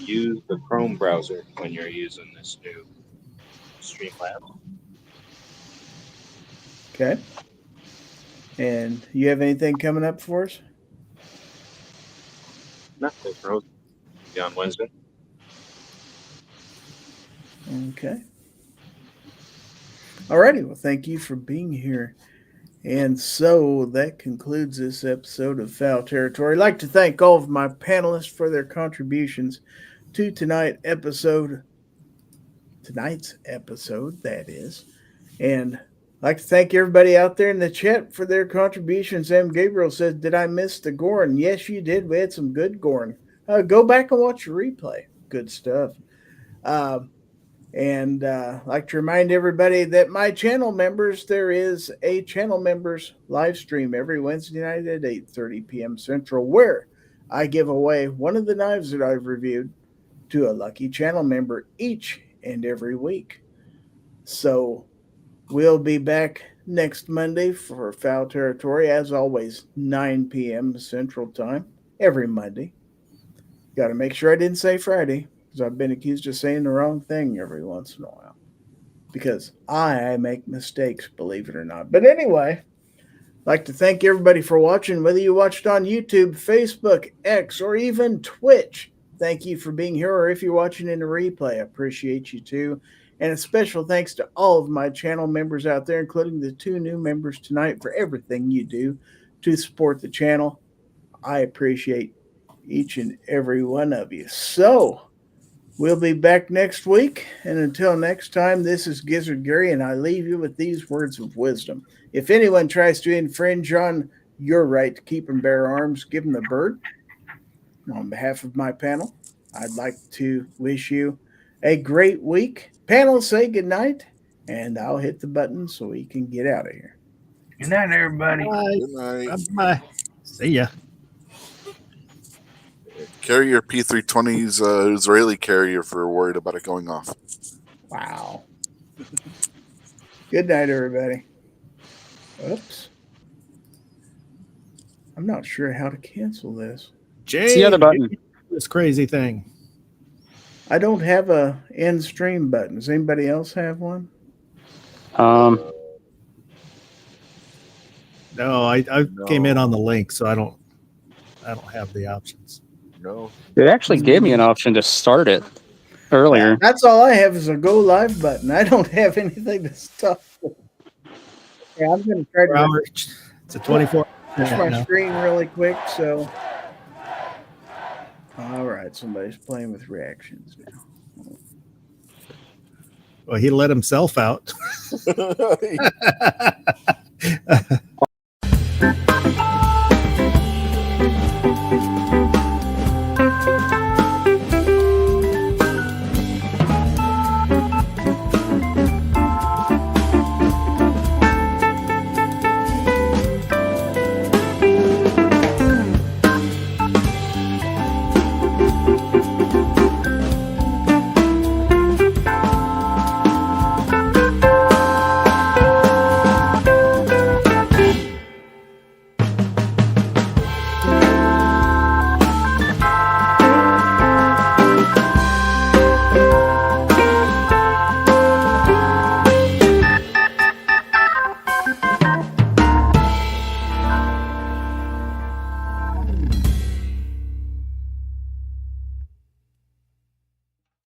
Use the Chrome browser when you're using this new Streamlabs. Okay. And you have anything coming up for us? Nothing, bro. Be on Wednesday. Okay. All righty. Well, thank you for being here. And so that concludes this episode of Fowl Territory. I'd like to thank all of my panelists for their contributions to tonight's episode, that is. And I'd like to thank everybody out there in the chat for their contributions. M. Gabriel says, did I miss the Gorn? Yes, you did. We had some good Gorn. Go back and watch the replay. Good stuff. And I'd like to remind everybody that my channel members, there is a channel members live stream every Wednesday night at 8:30 p.m. Central, where I give away one of the knives that I've reviewed to a lucky channel member each and every week. So we'll be back next Monday for Fowl Territory, as always, 9 p.m. Central Time, every Monday. Got to make sure I didn't say Friday, because I've been accused of saying the wrong thing every once in a while. Because I make mistakes, believe it or not. But anyway, I'd like to thank everybody for watching, whether you watched on YouTube, Facebook, X, or even Twitch. Thank you for being here, or if you're watching in a replay, I appreciate you too. And a special thanks to all of my channel members out there, including the 2 new members tonight, for everything you do to support the channel. I appreciate each and every one of you. So we'll be back next week. And until next time, this is Gizzard Gary, and I leave you with these words of wisdom. If anyone tries to infringe on your right to keep and bear arms, give them the bird. On behalf of my panel, I'd like to wish you a great week. Panel, say goodnight, and I'll hit the button so we can get out of here. Good night, everybody. Bye. Good night. Bye. See ya. Carrier P320's Israeli carrier for worried about it going off. Wow. Good night, everybody. Oops. I'm not sure how to cancel this. It's the other button. This crazy thing. I don't have a end stream button. Does anybody else have one? No, I came in on the link, so I don't have the options. No. It actually gave me an option to start it earlier. That's all I have is a go live button. I don't have anything to stop. Yeah, I'm going to try to It's a 24. push my screen really quick. So, all right, somebody's playing with reactions now. Well, he let himself out.